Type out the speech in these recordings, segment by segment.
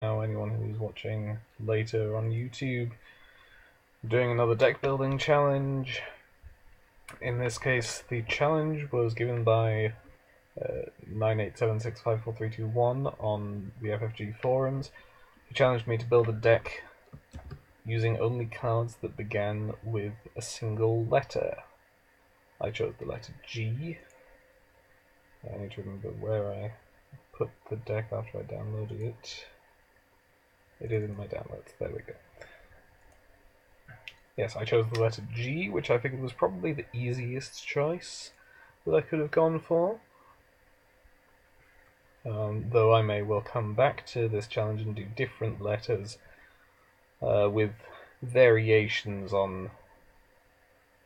Now, anyone who's watching later on YouTube, I'm doing another deck building challenge. In this case, the challenge was given by 987654321 on the FFG forums. He challenged me to build a deck using only cards that began with a single letter. I chose the letter G. I need to remember where I put the deck after I downloaded it. It is in my downloads, there we go. Yes, I chose the letter G, which I figured was probably the easiest choice that I could have gone for. Though I may well come back to this challenge and do different letters with variations on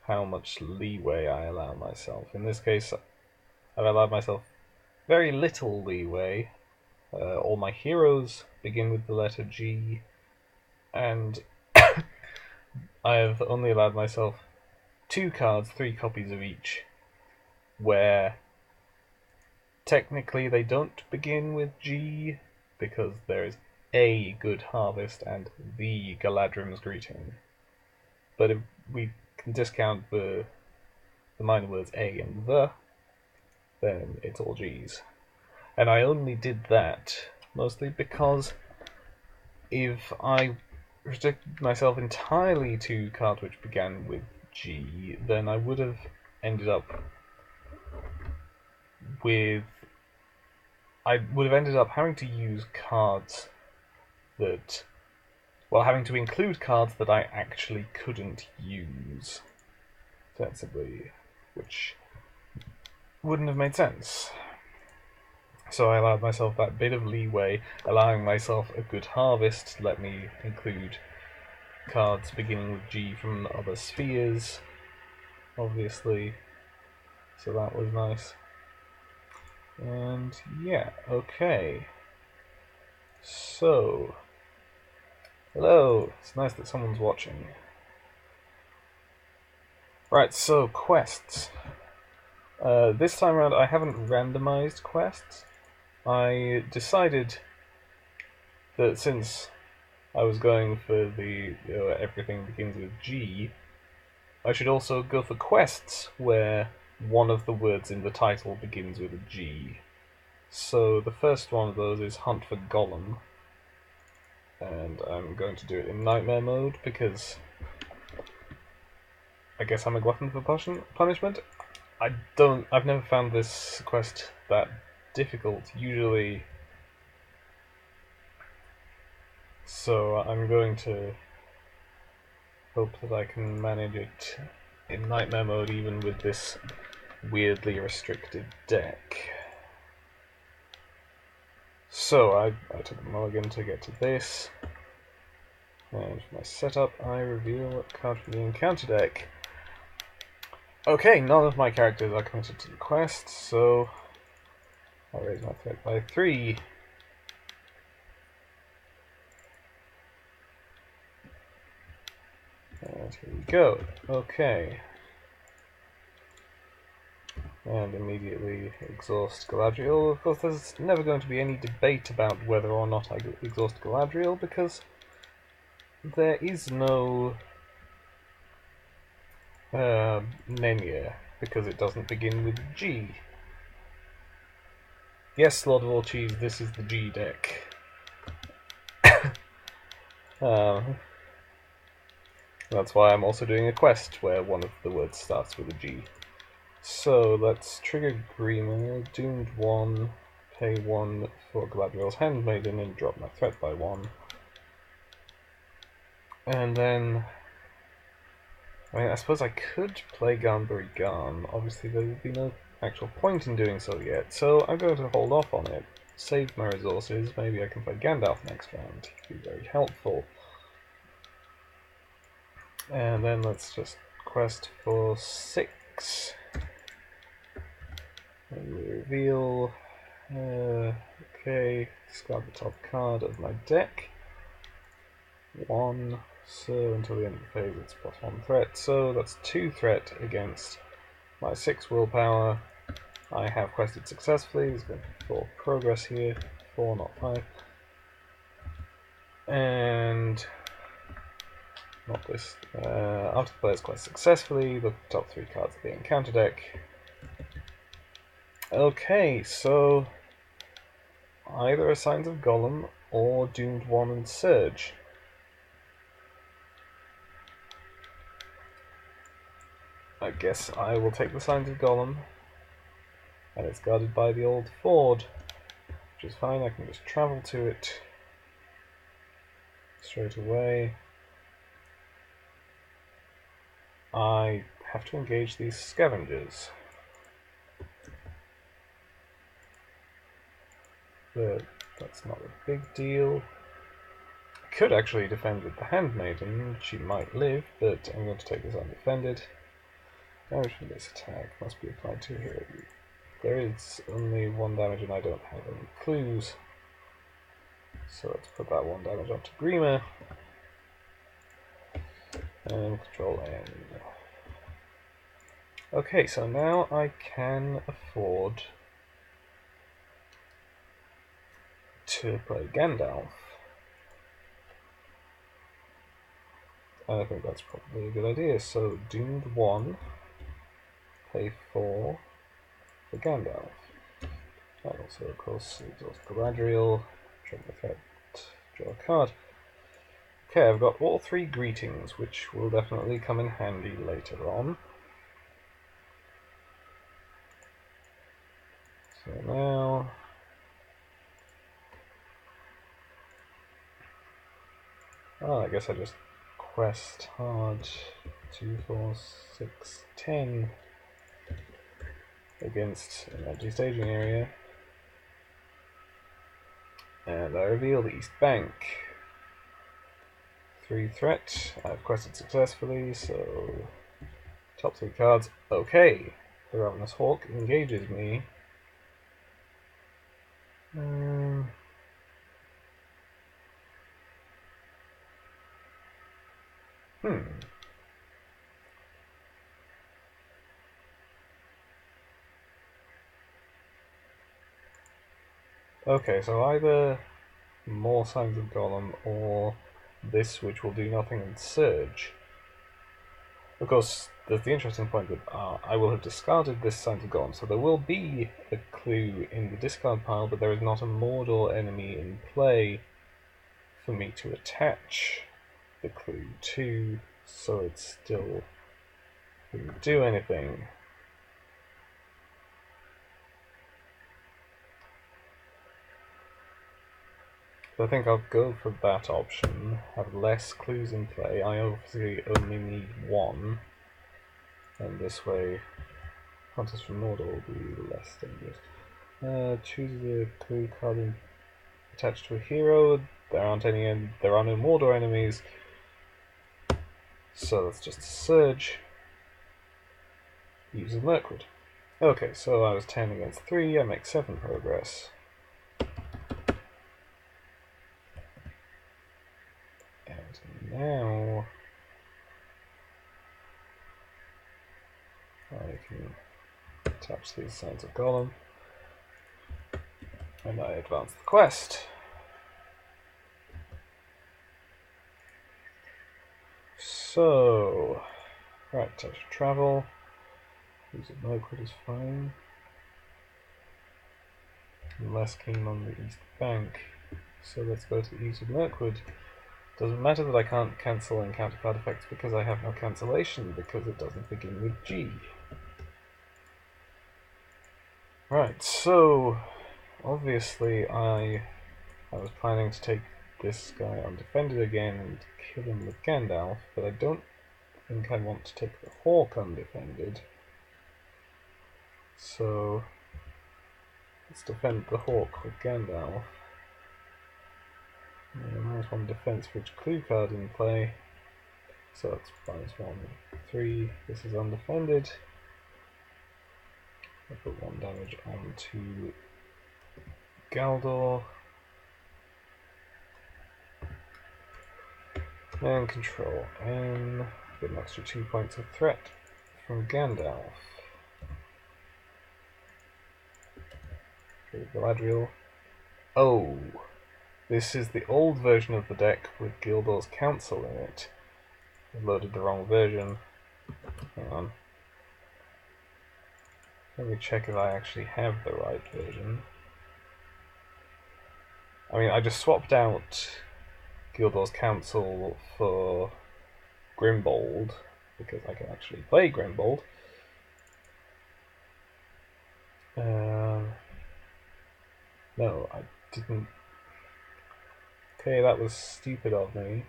how much leeway I allow myself. In this case, I've allowed myself very little leeway. All my heroes begin with the letter G, and I have only allowed myself 2 cards, 3 copies of each, where technically they don't begin with G, because there is a Good Harvest and the Galadrim's Greeting. But if we can discount the minor words A and the, then it's all G's. And I only did that mostly because if I restricted myself entirely to cards which began with G, then I would have ended up having to use cards that, well, having to include cards that I actually couldn't use sensibly, which wouldn't have made sense. So I allowed myself that bit of leeway, allowing myself a Good Harvest to let me include cards beginning with G from other spheres, obviously. So that was nice. And yeah, okay. So, hello, it's nice that someone's watching. Right, so quests. This time around I haven't randomized quests. I decided that since I was going for the everything begins with G, I should also go for quests where one of the words in the title begins with a G. So the first one of those is Hunt for Gollum, and I'm going to do it in Nightmare mode because I guess I'm a glutton for punishment. I've never found this quest that difficult, usually, so I'm going to hope that I can manage it in Nightmare mode even with this weirdly restricted deck. So I took a mulligan to get to this, and for my setup I reveal a card from the encounter deck. Okay, none of my characters are committed to the quest, so I'll raise my threat by 3. And here we go. Okay. And immediately exhaust Galadriel. Of course, there's never going to be any debate about whether or not I exhaust Galadriel, because there is no Nenya, because it doesn't begin with G. Yes, Lord of all Cheese, this is the G deck. That's why I'm also doing a quest where one of the words starts with a G. So let's trigger Grima, Doomed 1, pay 1 for Galadriel's Handmaiden, and drop my threat by 1. And then, I suppose I could play Garnbury Garn. Obviously there would be no actual point in doing so yet, so I'm going to hold off on it. Save my resources, maybe I can play Gandalf next round. He'd be very helpful. And then let's just quest for 6. And we reveal. Okay, discard the top card of my deck. 1. So until the end of the phase it's +1 threat. So that's 2 threat against my 6 willpower. I have quested successfully. There's been 4 progress here. 4, not 5. And not this. After the player's quest successfully, look at the top 3 cards of the encounter deck. Okay, so either a Signs of Golem or Doomed One and Surge. I guess I will take the Signs of Golem, and it's guarded by the old ford, which is fine. I can just travel to it straight away. I have to engage these scavengers, but that's not a big deal. I could actually defend with the Handmaiden. She might live, but I'm going to take this undefended. Damage from this attack must be applied to a hero. There is only 1 damage and I don't have any clues. So let's put that 1 damage onto Grima. And control N. Okay, so now I can afford to play Gandalf. And I think that's probably a good idea. So Doomed 1, pay 4 for Gandalf. And also, of course, exhaust Galadriel, trigger effect, draw a card. Okay, I've got all 3 greetings, which will definitely come in handy later on. So now, I guess I just quest hard 2, 4, 6, 10 against an empty staging area. And I reveal the East Bank. 3 threat, I've quested successfully, so top 3 cards. Okay, the Ravenous Hawk engages me. Okay, so either more Signs of Golem or this, which will do nothing and Surge. Of course, there's the interesting point that I will have discarded this Signs of Golem, so there will be a clue in the discard pile, but there is not a Mordor enemy in play for me to attach the clue to, so it still wouldn't do anything. I think I'll go for that option, have less clues in play. I obviously only need 1, and this way Hunters from Mordor will be less dangerous. Choose the clue card attached to a hero. There are no Mordor enemies, so that's just a Surge. Use of Mirkwood. Okay, so I was 10 against 3, I make 7 progress. And now I can attach these Signs of Golem, and I advance the quest. So, right, I should travel. Use of Mirkwood is fine. I'm less keen on the East Bank, so let's go to Use of Mirkwood. Doesn't matter that I can't cancel encounter card effects because I have no cancellation, because it doesn't begin with G. Right, so obviously I was planning to take this guy undefended again and kill him with Gandalf, but I don't think I want to take the Hawk undefended. So let's defend the Hawk with Gandalf. -1 defense for each clue card in play, so that's -1, 3. This is undefended. I put 1 damage onto Galdor. And control N. Get an extra 2 points of threat from Gandalf. Okay, Galadriel. Oh! This is the old version of the deck with Gildor's Council in it. I loaded the wrong version. Hang on. Let me check if I actually have the right version. I mean, I just swapped out Gildor's Council for Grimbold, because I can actually play Grimbold. No, I didn't. Okay, that was stupid of me.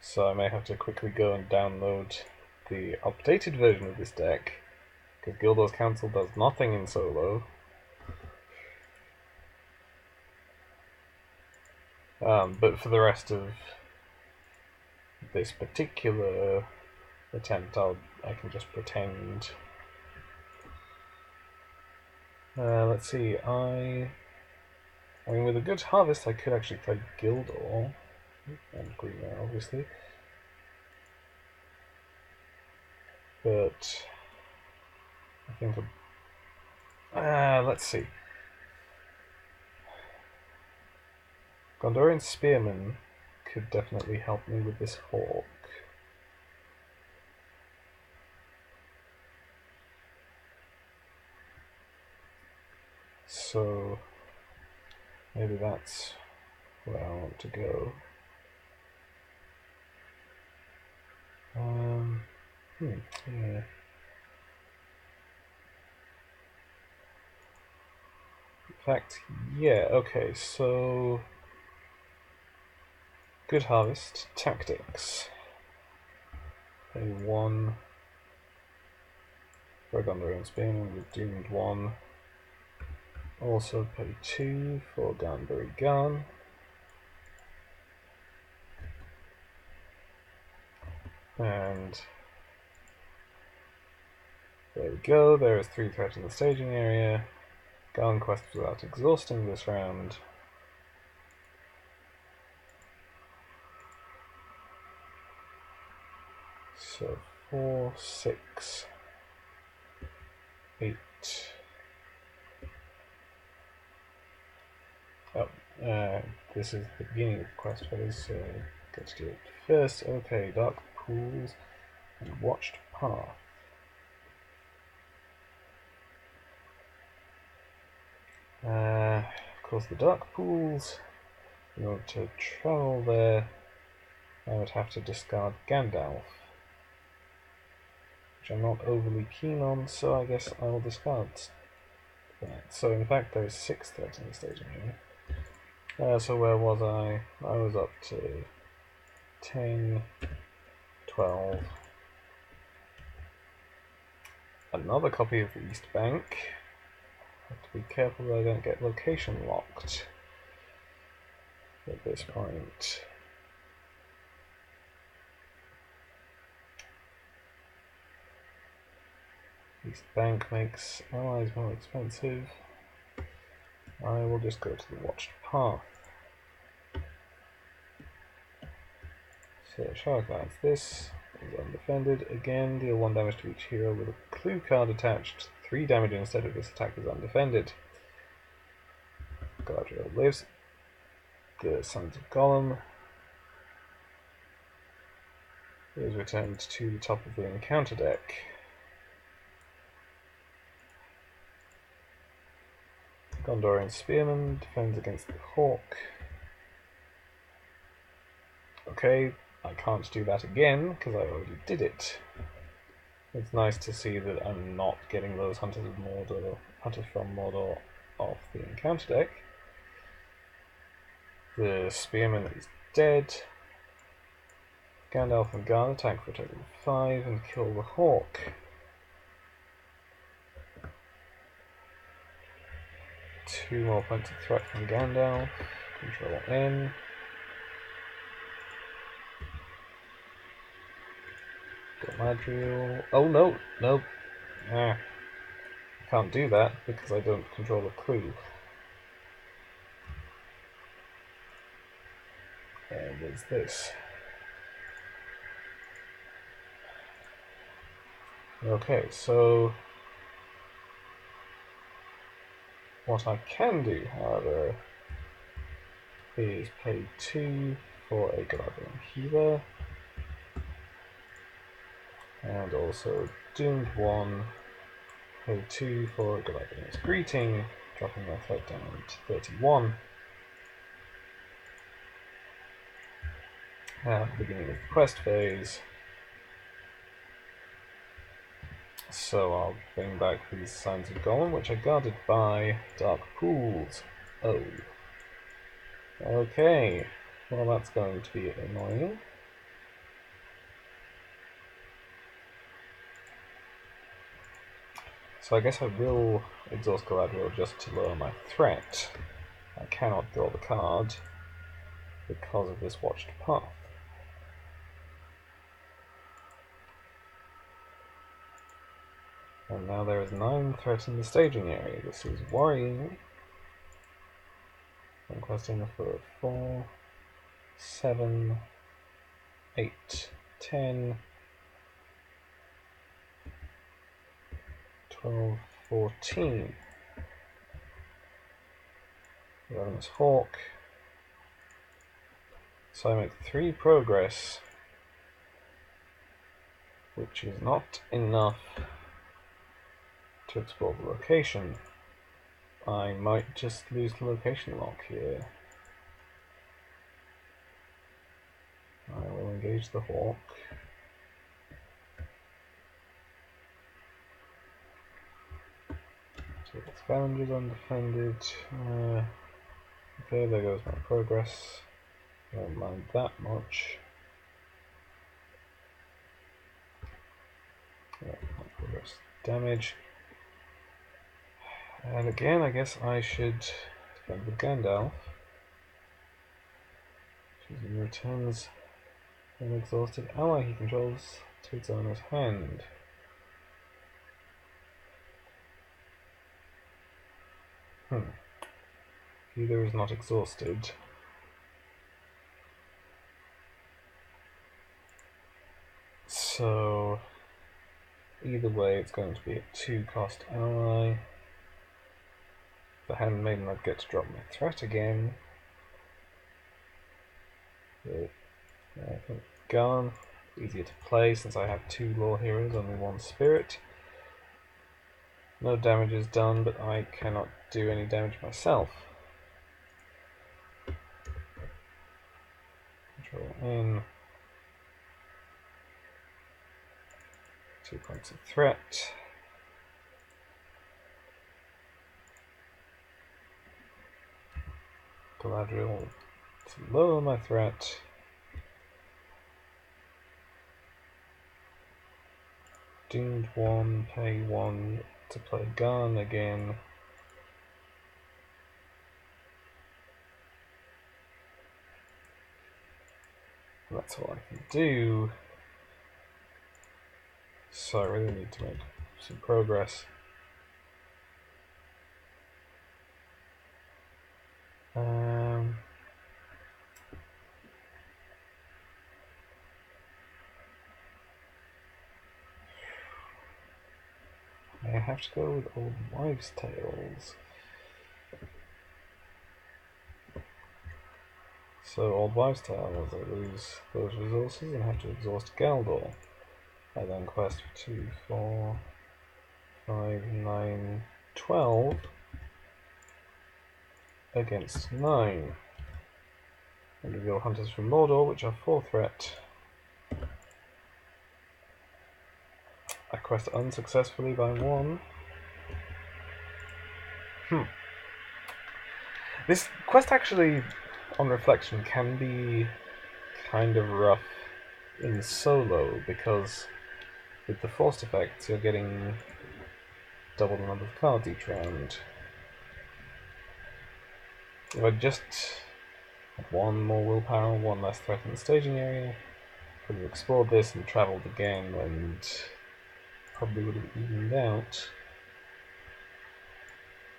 So I may have to quickly go and download the updated version of this deck, because Gildor's Council does nothing in solo. But for the rest of this particular attempt, I can just pretend. Let's see, I mean, with a good harvest, I could actually play Gildor, and Greener, obviously. But I think let's see. Gondorian Spearman could definitely help me with this hawk. So maybe that's where I want to go. Yeah. In fact, yeah, okay, so good harvest, tactics. Pay 1 for a Gondorian Spearman with doomed 1. Also pay 2 for Ganbury Gun. And there we go, there is 3 threats in the staging area. Garland quest without exhausting this round. So 4, 6, 8. Oh, this is the beginning of the quest phase, so get to do it first. Okay, Dark Pools and Watched Path. Of course, the Dark Pools, in order to travel there, I would have to discard Gandalf, which I'm not overly keen on, so I guess I will discard that. So in fact there's 6 threats in the staging area. So where was I? I was up to 10, 12. Another copy of the East Bank. Have to be careful that I don't get location locked at this point. East Bank makes allies more expensive. I will just go to the Watched Path. So Shark Lance, this is undefended. Again, deal 1 damage to each hero with a clue card attached. 3 damage instead of this attack is undefended. Galadriel lives. The Sons of Gollum is returned to the top of the encounter deck. Gondorian Spearman defends against the Hawk. Okay, I can't do that again because I already did it. It's nice to see that I'm not getting those Hunters from Mordor off the encounter deck. The Spearman is dead. Gandalf and Garn attack for a total of 5 and kill the Hawk. 2 more points of threat from Gandalf. Control N. Galadriel. Oh no, no. I can't do that because I don't control a clue. And there's this. Okay, so what I can do, however, is pay 2 for a Galadriel healer, and also doomed 1, pay 2 for a Galadriel's greeting, dropping their threat down to 31. At the beginning of the quest phase, so I'll bring back these signs of Golem, which are guarded by dark pools. Oh. Okay. Well, that's going to be annoying. So I guess I will exhaust Galadriel just to lower my threat. I cannot draw the card because of this watched path. And now there is 9 threat in the staging area. This is worrying. I'm questing for 4, 7, 8, 10, 12, 14. 11 is Hawk. So I make 3 progress, which is not enough to explore the location. I might just lose the location lock here. I will engage the Hawk. So the scavenger's undefended. Okay, there goes my progress. Don't mind that much. Yeah, my progress damage. And again, I guess I should defend with Gandalf. Choosing returns an exhausted ally he controls to its owner's hand. Healer is not exhausted. So either way, it's going to be a 2-cost ally. The Handmaiden, I'd get to drop my threat again. But I think Garn, easier to play since I have 2 lore heroes, only 1 spirit. No damage is done, but I cannot do any damage myself. Control in. 2 points of threat. Galadriel to lower my threat. Doomed 1, pay 1 to play Garn again. That's all I can do. So I really need to make some progress. I have to go with Old Wives' Tales. So Old Wives' Tales, I lose those resources and have to exhaust Galdor. I then quest for 2, 4, 5, 9, 12 against 9. And reveal Hunters from Mordor, which are 4 threat. I quest unsuccessfully by 1. This quest actually, on reflection, can be kind of rough in solo, because with the forced effects you're getting double the number of cards each round. If I just had 1 more willpower, 1 less threat in the staging area, could have explored this and travelled again, and probably would have evened out.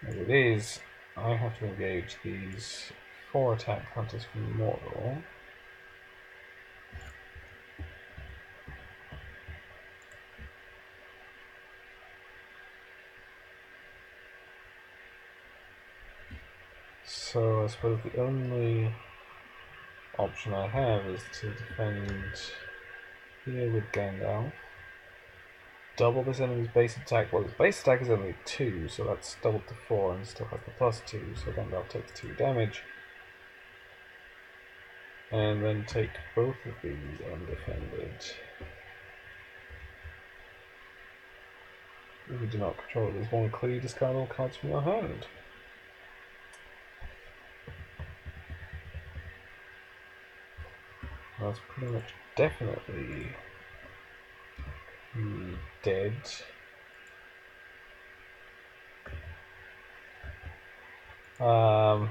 As it is, I have to engage these 4 attack hunters from Mordor. So I suppose the only option I have is to defend here with Gandalf. Double this enemy's base attack. Well, his base attack is only 2, so that's doubled to 4 and still has the +2, so Gandalf takes 2 damage. And then take both of these undefended. If you do not control this one, clearly discard all cards from your hand. That's pretty much definitely dead. That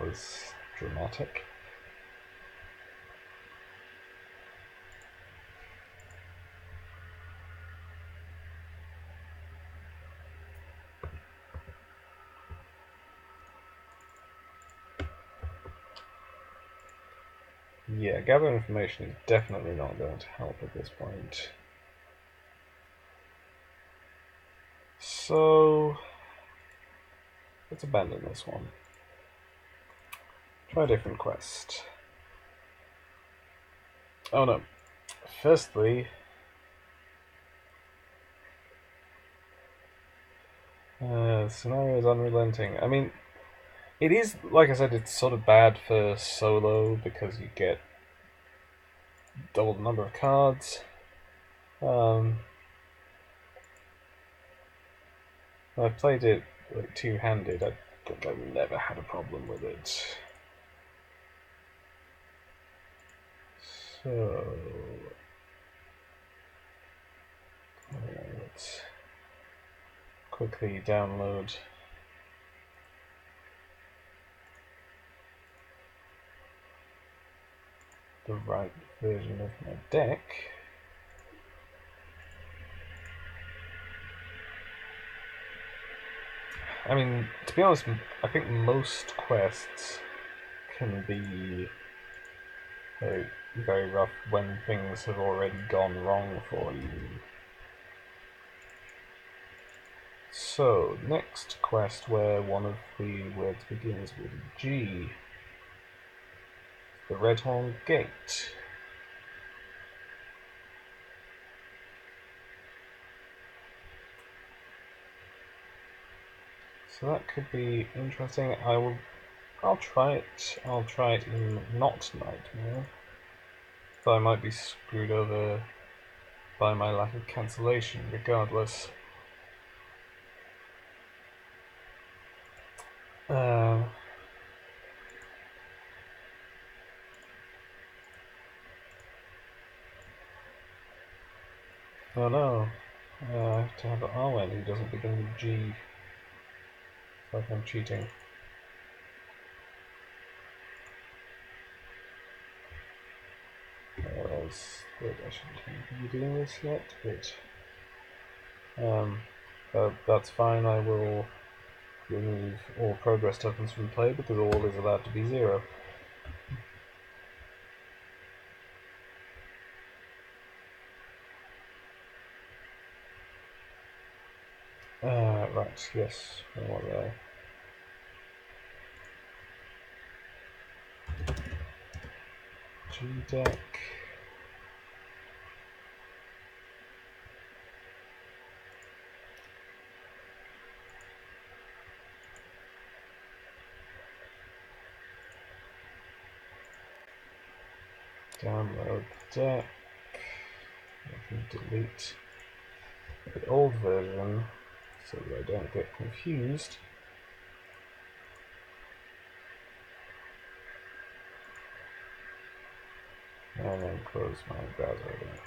was dramatic. Yeah, gather information is definitely not going to help at this point. So let's abandon this one. Try a different quest. Oh no. Firstly, scenario is unrelenting. I mean, it is, like I said, it's sort of bad for solo because you get double the number of cards. I've played it like two-handed. I think I've never had a problem with it. So let's quickly download the right version of my deck. I mean, to be honest, I think most quests can be very rough when things have already gone wrong for you. So, next quest where one of the words begins with G. The Redhorn Gate. So that could be interesting. I'll try it. I'll try it in not Nightmare. But I might be screwed over by my lack of cancellation regardless. Oh no, I have to have an Arwen who doesn't begin with G. It's like I'm cheating. I shouldn't be doing this yet, but that's fine. I will remove all progress tokens from play because all is allowed to be 0. Right, yes, what were they? G deck. Download the deck. I can delete the old version so that I don't get confused. And then close my browser again.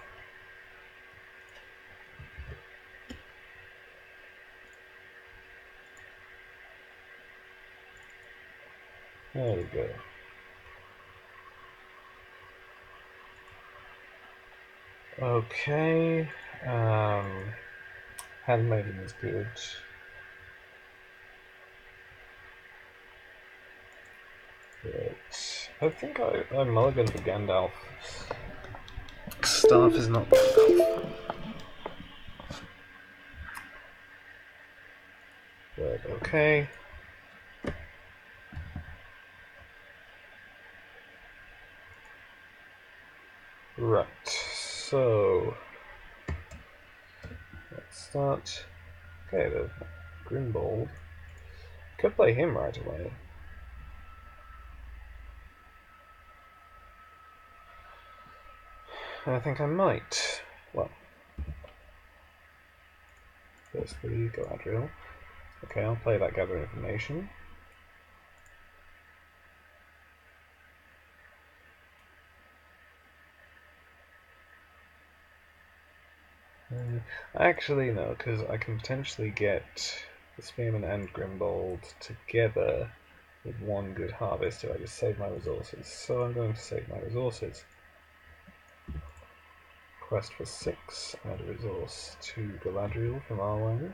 There we go. Okay, Handmaiden is good. But I think I mulligan for Gandalf. Staff is not Gandalf. But okay. Okay. Right, so let's start. Okay, the Grimbold. Could play him right away. I think I might. Well, firstly, Galadriel. Okay, I'll play that Gather Information. Actually, no, because I can potentially get the Spearman and Grimbold together with one good harvest if I just save my resources. So I'm going to save my resources. Quest for 6, add a resource to Galadriel from Arwen.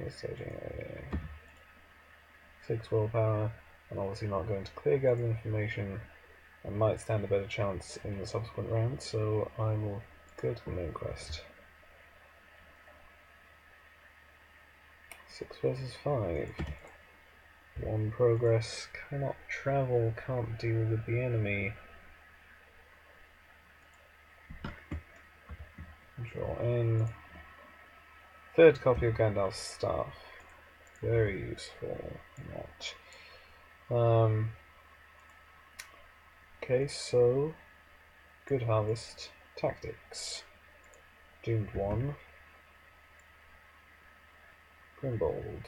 Staging area. 6 willpower. I'm obviously not going to clear Gather Information. I might stand a better chance in the subsequent round, so I will go to the main quest. 6 versus 5. 1 progress, cannot travel, can't deal with the enemy. Control N. 3rd copy of Gandalf's staff. Very useful. Not. Okay, so good harvest. Tactics. Doomed 1. Grimbold.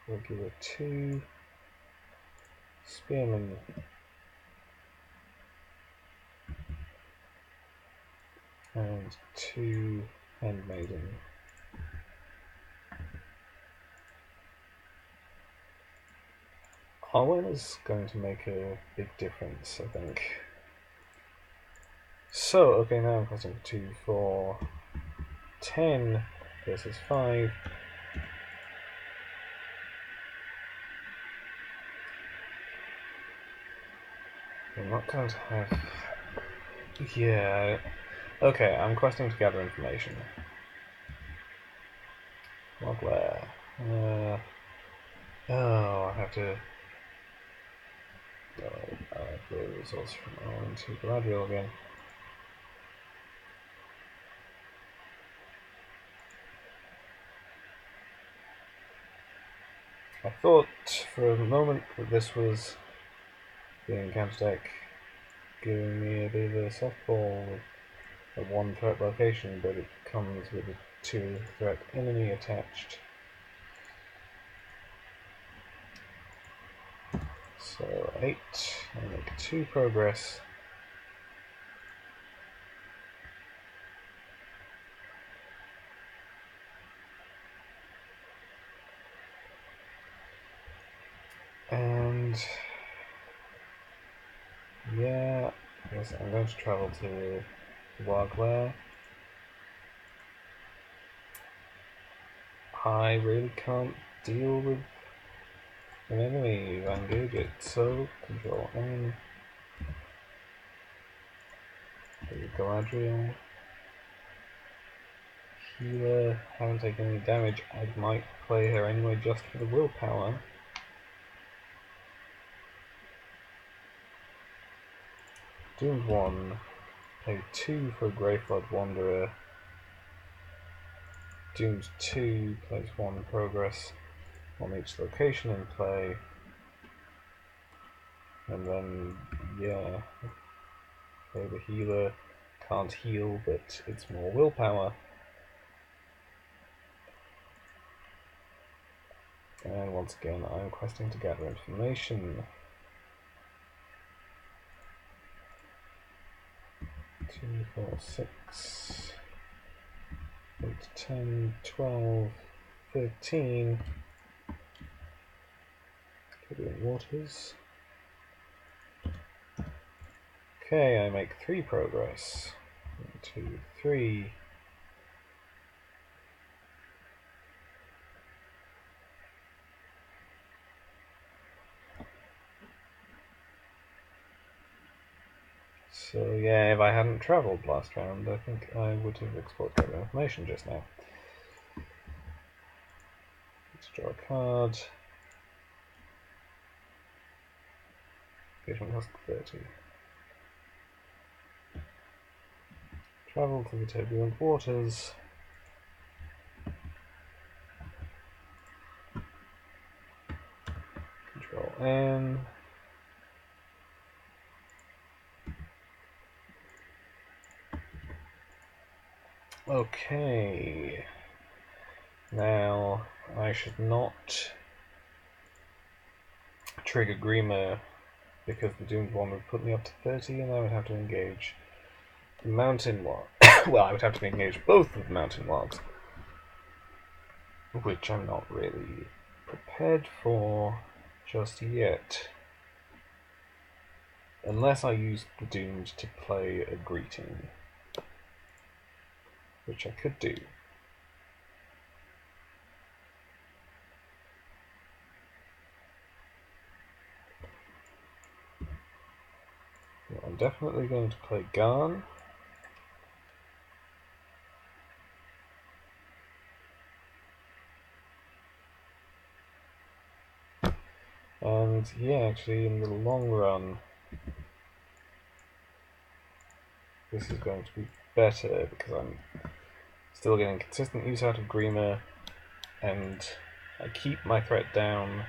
Regular 2. Spearman. And 2 Handmaiden. Arwen is going to make a big difference, I think. So, okay, now I'm crossing 2, 4, 10 versus 5. I'm not going to have... Yeah... Okay, I'm questing to gather information. Not where. Oh, I have to... I have the resource from Owen to Galadriel again. I thought for a moment that this was the encounter deck giving me a bit of a softball with a 1 threat location, but it comes with a 2 threat enemy attached. So 8, I make 2 progress. And yeah, I guess I'm going to travel to Wagler. I really can't deal with an enemy if I engage it, so Control N. Galadriel. Healer, haven't taken any damage. I might play her anyway just for the willpower. Doomed 1. Play 2 for Greyflood Wanderer. Doomed 2 plays 1 progress on each location in play. And then, yeah, play the healer. Can't heal, but it's more willpower. And once again, I'm questing to gather information. 2, 4, 6, 8, 10, 12, 13. Caribbean waters. Okay, I make 3 progress. 1, 2, 3. So yeah, if I hadn't travelled last round, I think I would have explored greater information just now. Let's draw a card. Engagement cost 30. Travel to the turbulent waters. Control N. Okay. Now, I should not trigger Grima because the Doomed One would put me up to 30 and I would have to engage the Mountain Warg. Well, I would have to engage both of the Mountain Wargs, which I'm not really prepared for just yet. Unless I use the Doomed to play a Greeting, which I could do. I'm definitely going to play Garn. And yeah, actually in the long run, this is going to be better because I'm still getting consistent use out of Grima, and I keep my threat down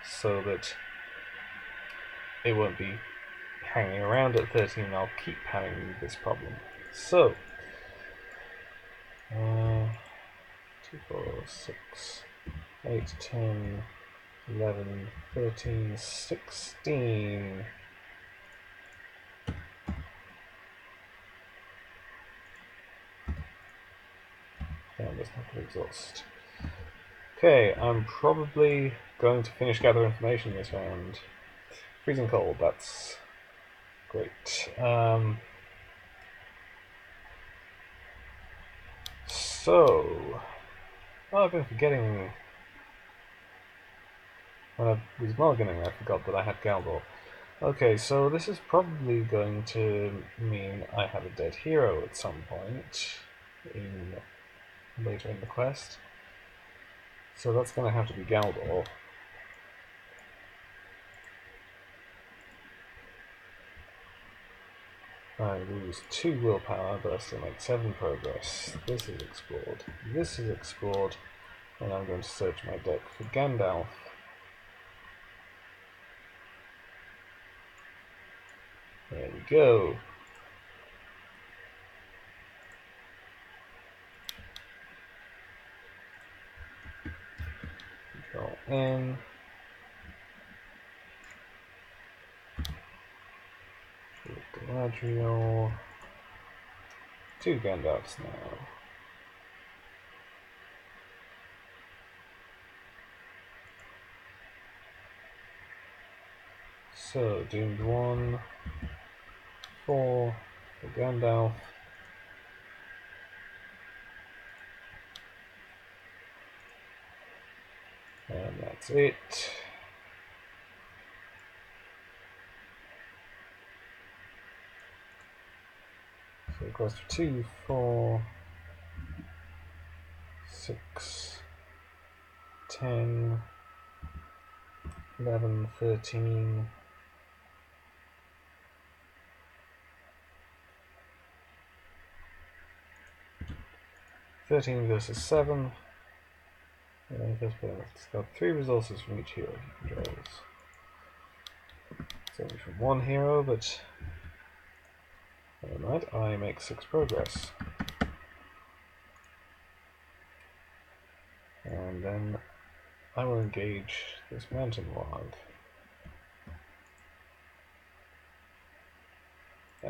so that it won't be hanging around at 13 and I'll keep having this problem. So, 2, 4, 6, 8, 10, 11, 13, 16. Damn, that's not going to exhaust. Okay, I'm probably going to finish gather information this round. Freezing cold, that's great. So, I've been forgetting. When I was mulliganing, I forgot that I had Galdor. Okay, so this is probably going to mean I have a dead hero at some point later in the quest. So that's going to have to be Galdor. I lose 2 willpower, but I still make 7 progress. This is explored. This is explored. And I'm going to search my deck for Gandalf. There we go. Control N. Galadriel. 2 Gandalfs now. So, Doomed 1, 4 for Gandalf. And that's it. So it goes for 2, 4, 6, 10, 11, 13. 13 versus 7. And it's got 3 resources from each hero he controls. It's only from 1 hero, but never mind, I make 6 progress. And then I will engage this Mountain Warg.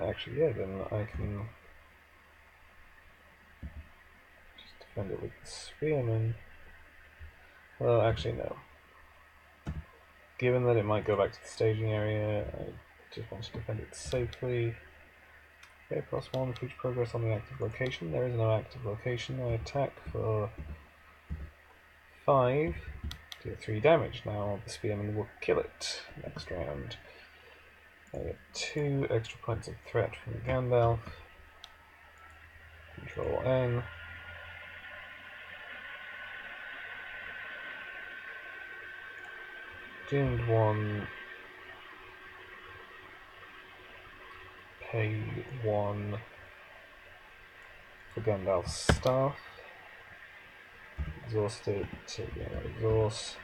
Actually, yeah, then I can just defend it with the Spearman. Well, actually, no. Given that it might go back to the staging area, I just want to defend it safely. Okay, +1 for each progress on the active location. There is no active location. I attack for 5, do 3 damage. Now the Spearman will kill it next round. I get 2 extra points of threat from Gandalf. Control N. Doomed 1. Pay 1 for Gandalf's staff. Exhausted, take exhaust.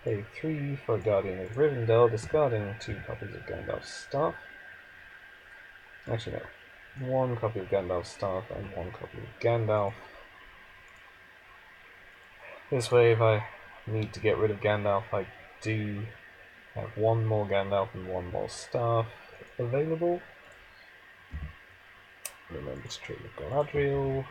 Pay 3 for Guardian of Rivendell, discarding 2 copies of Gandalf's staff. Actually, no. 1 copy of Gandalf's staff and 1 copy of Gandalf. This way, if I need to get rid of Gandalf, I do have 1 more Gandalf and 1 more staff available. Remember to trade with Galadriel.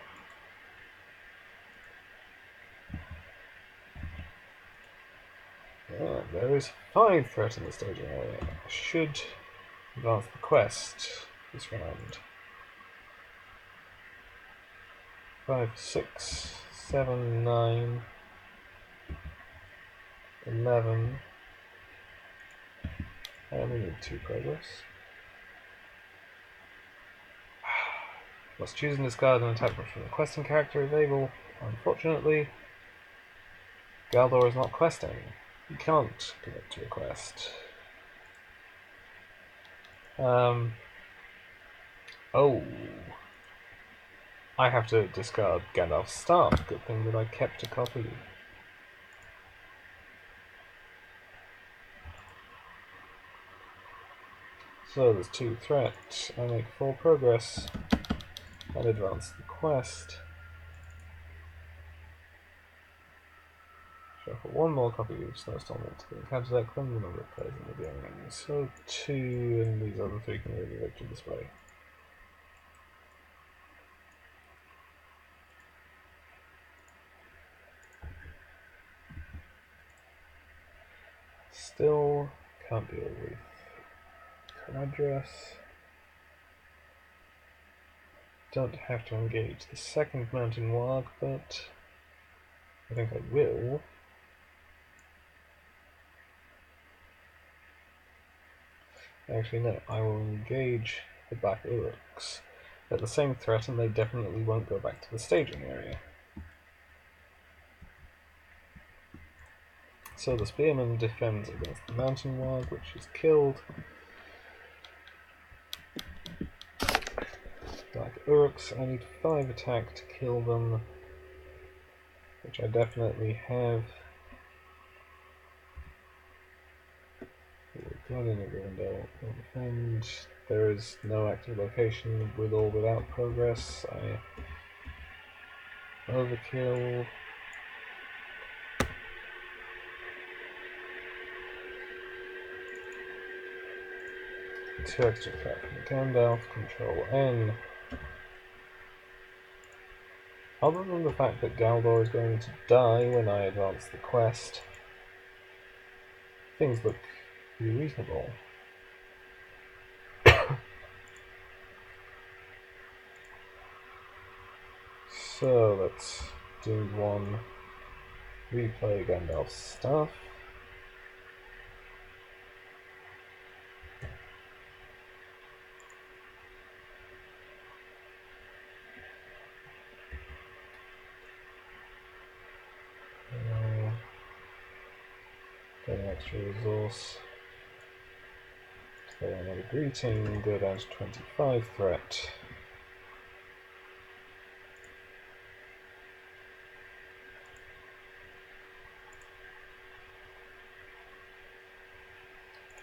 There is 5 threat in the staging area. I should advance the quest this round. 5, 6, 7, 9, 11. I only need 2 progress. Must choose and discard an attachment from the questing character available. Unfortunately, Galdor is not questing. You can't commit to a quest. Oh. I have to discard Gandalf's staff. Good thing that I kept a copy. So there's 2 threat. I make 4 progress and advance the quest. Shuffle 1 more copy of Snowstorm into the encounter deck from the number of players in the game. So 2, and these other 3 can really victory display. Still can't deal with Caradhras. Don't have to engage the second Mountain Warg, but I think I will. Actually, no, I will engage the Black Uruks at the same threat, and they definitely won't go back to the staging area. So the Spearman defends against the Mountain Warg, which is killed. Black Uruks, I need 5 attack to kill them, which I definitely have. Guardian of Rivendell will defend. There is no active location with or without progress. I overkill. Two extra threat from Gandalf, Control N. Other than the fact that Galdor is going to die when I advance the quest, things look pretty reasonable. So let's do 1, replay Gandalf's staff. Get an extra resource. Play another greeting, go down to 25 threat.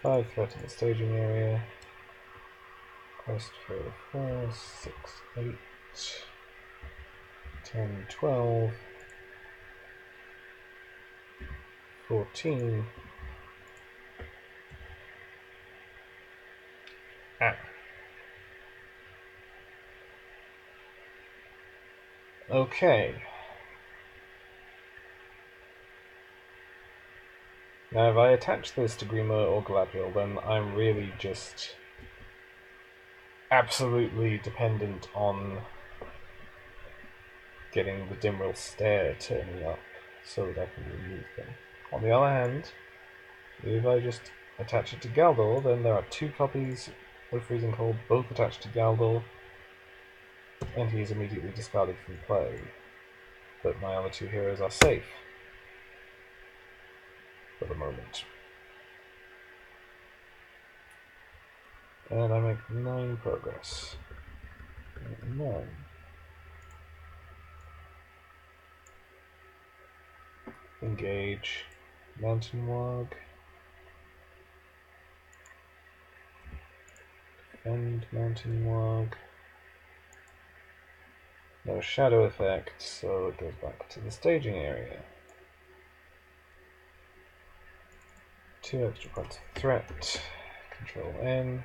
Five threat in the staging area. Quest for 4, 6, 8, 10, 12, 14. Okay. Now, if I attach this to Grima or Galadriel, then I'm really just absolutely dependent on getting the Dimril Stare turning up so that I can remove them. On the other hand, if I just attach it to Galdor, then there are 2 copies of Freezing Cold, both attached to Galdor, and he is immediately discarded from play. But my other 2 heroes are safe for the moment. And I make 9 progress. 9. Engage Mountain Wog. Defend Mountain Wog. No shadow effect, so it goes back to the staging area. 2 extra points of threat. Control N.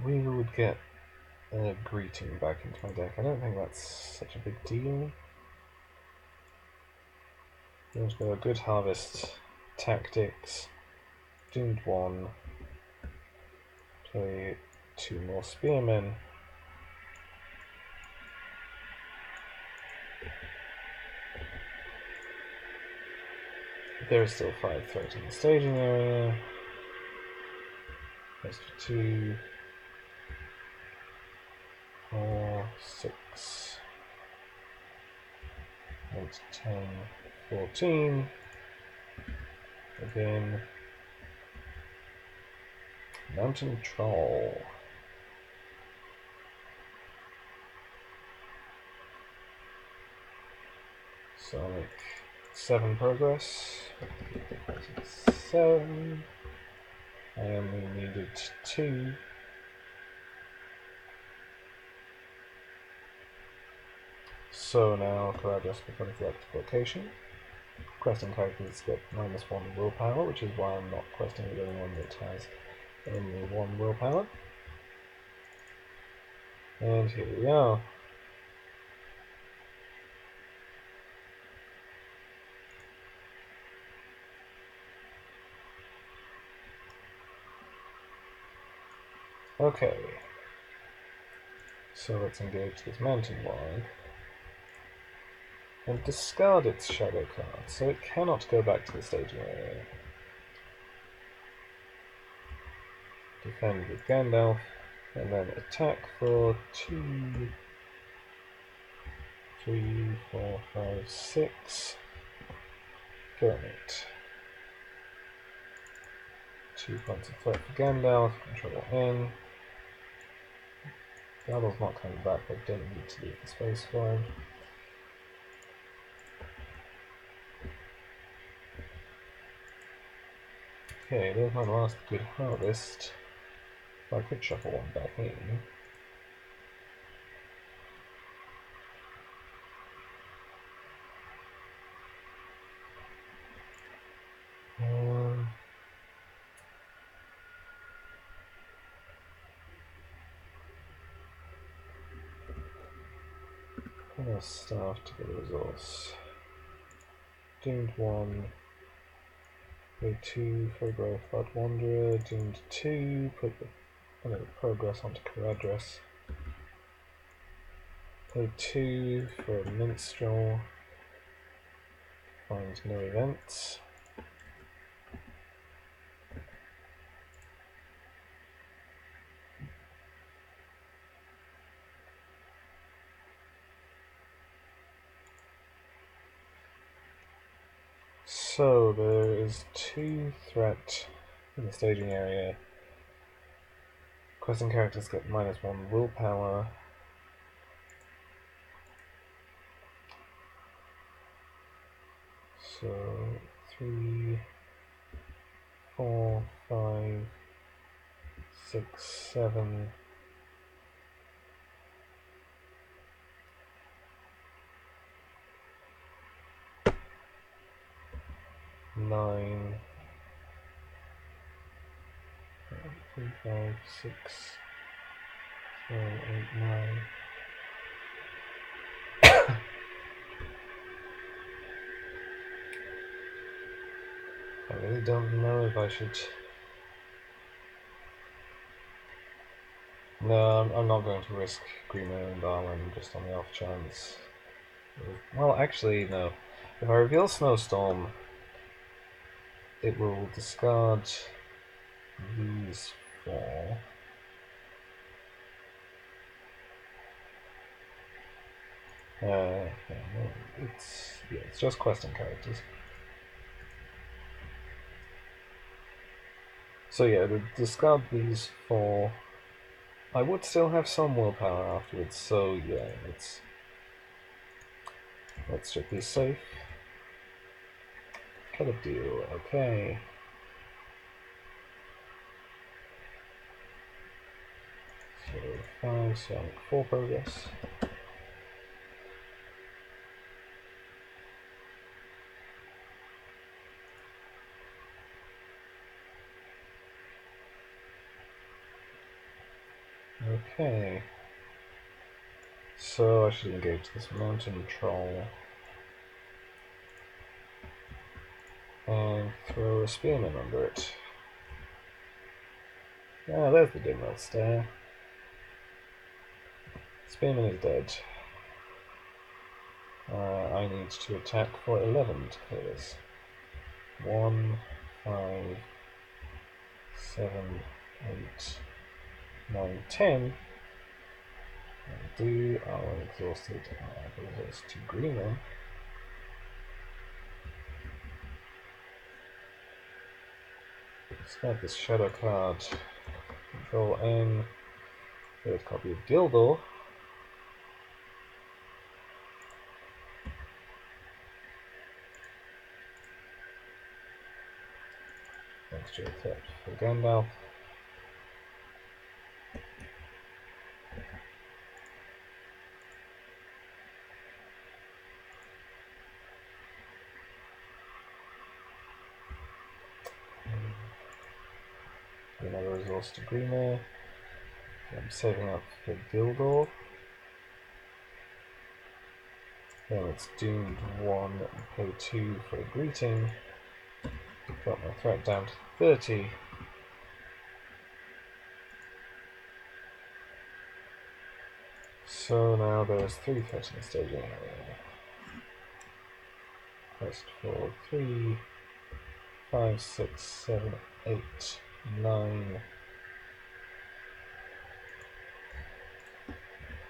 We would get a greeting back into my deck. I don't think that's such a big deal. There's got a good harvest tactics. Doomed 1. Play 2 more spearmen. There is still 5 threat in the staging area. Extra 2, 4, 6, 8, 10, 14. Again. Mountain Troll. So I make 7 progress. 7. I only needed 2. So now Courageous becomes the active location. Questing characters get -1 willpower, which is why I'm not questing with anyone that has only 1 willpower. And here we are. Okay. So let's engage this Mountain Wog. And discard its shadow card, so it cannot go back to the staging area. Defend with Gandalf, and then attack for 2, 3, 4, 5, 6. Gurmit. 2 points of threat for Gandalf, Control N. Gandalf's not coming back, but I don't need to leave the space for him. Okay, there's my last good harvest. I could shuffle 1 back in. Staff to get a resource. Doomed 1. Play 2 for Growth Blood Wanderer. Doomed 2. Put the progress onto Caradras. Play 2 for a Minstrel. Find no events. So there is 2 threat in the staging area. Questing characters get -1 willpower. So 3, 4, 5, 6, 7. 9, 3, 5, 6, 7, 8, 9. I really don't know if I should. No, I'm not going to risk Green and Darwin just on the off chance. Well, actually, no. If I reveal Snowstorm, it will discard these 4. Yeah, no, it's just questing characters. So yeah, to discard these 4, I would still have some willpower afterwards. So yeah, let's check these safe. Cut a deal. Okay. So 5, so 4 progress. Okay. So I should engage this mountain troll and throw a spearman under it. Ah, there's the Dimwell Stair. Spearman is dead. I need to attack for 11 to clear this. 1, 5, 7, 8, 9, 10. I'll do our exhausted. I'll goes to green then. Discard this shadow card. Control N. Third copy of Gildor. Extra threat for Gandalf. Another resource to Greener. I'm saving up for Gildor. Then it's doomed 1 and pay 2 for a greeting. Got my threat down to 30. So now there's 3 threats in the staging area. Quest for 3, 5, 6, 7, 8, 9.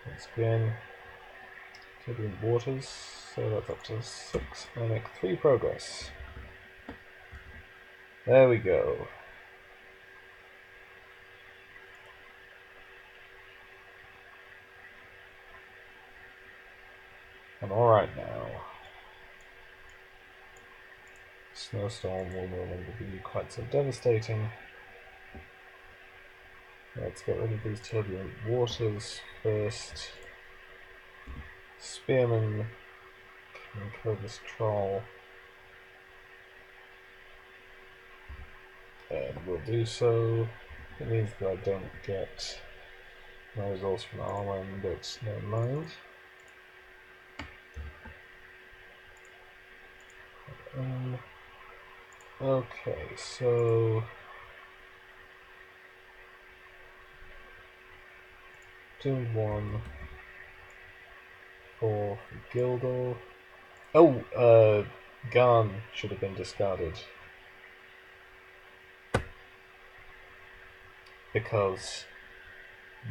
Once again, turbulent waters, so that's up to 6. I make 3 progress. There we go. I'm alright now. Snowstorm will no longer be quite so devastating. Let's get rid of these turbulent waters first. Spearman can kill this troll. And we'll do so. It means that I don't get my resource from Arwen, but never mind. Okay, so Doom 1 for Gildor. Oh, Garn should have been discarded. Because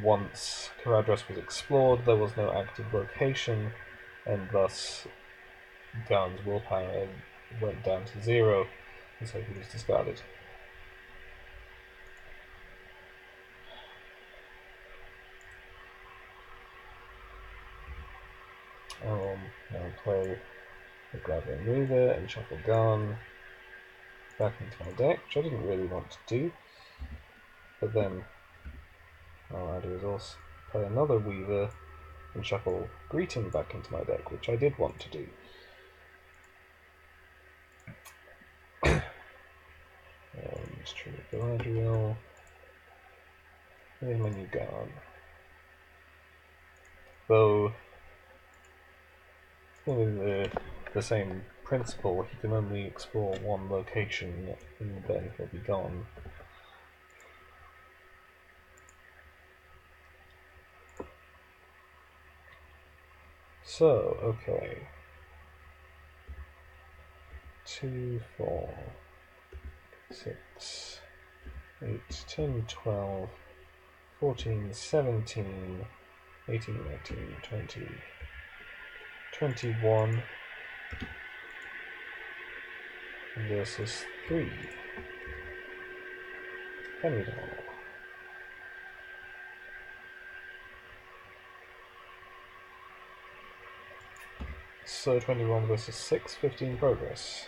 once Caradhras was explored, there was no active location, and thus Garn's willpower went down to 0, and so he was discarded. I'll play the Gladwin Reaver and shuffle Garn back into my deck, which I didn't really want to do, but then I'll add a resource, play another Weaver, and shuffle Greeting back into my deck, which I did want to do. Just trigger Galadriel. Menu Garn. Though, the same principle, he can only explore one location and then he'll be gone. So, okay. 2, 4, 6, 8, 10, 12, 14, 17, 18, 19, 20, 21 versus 3. Penny doll. So 21 versus 6, 15 progress.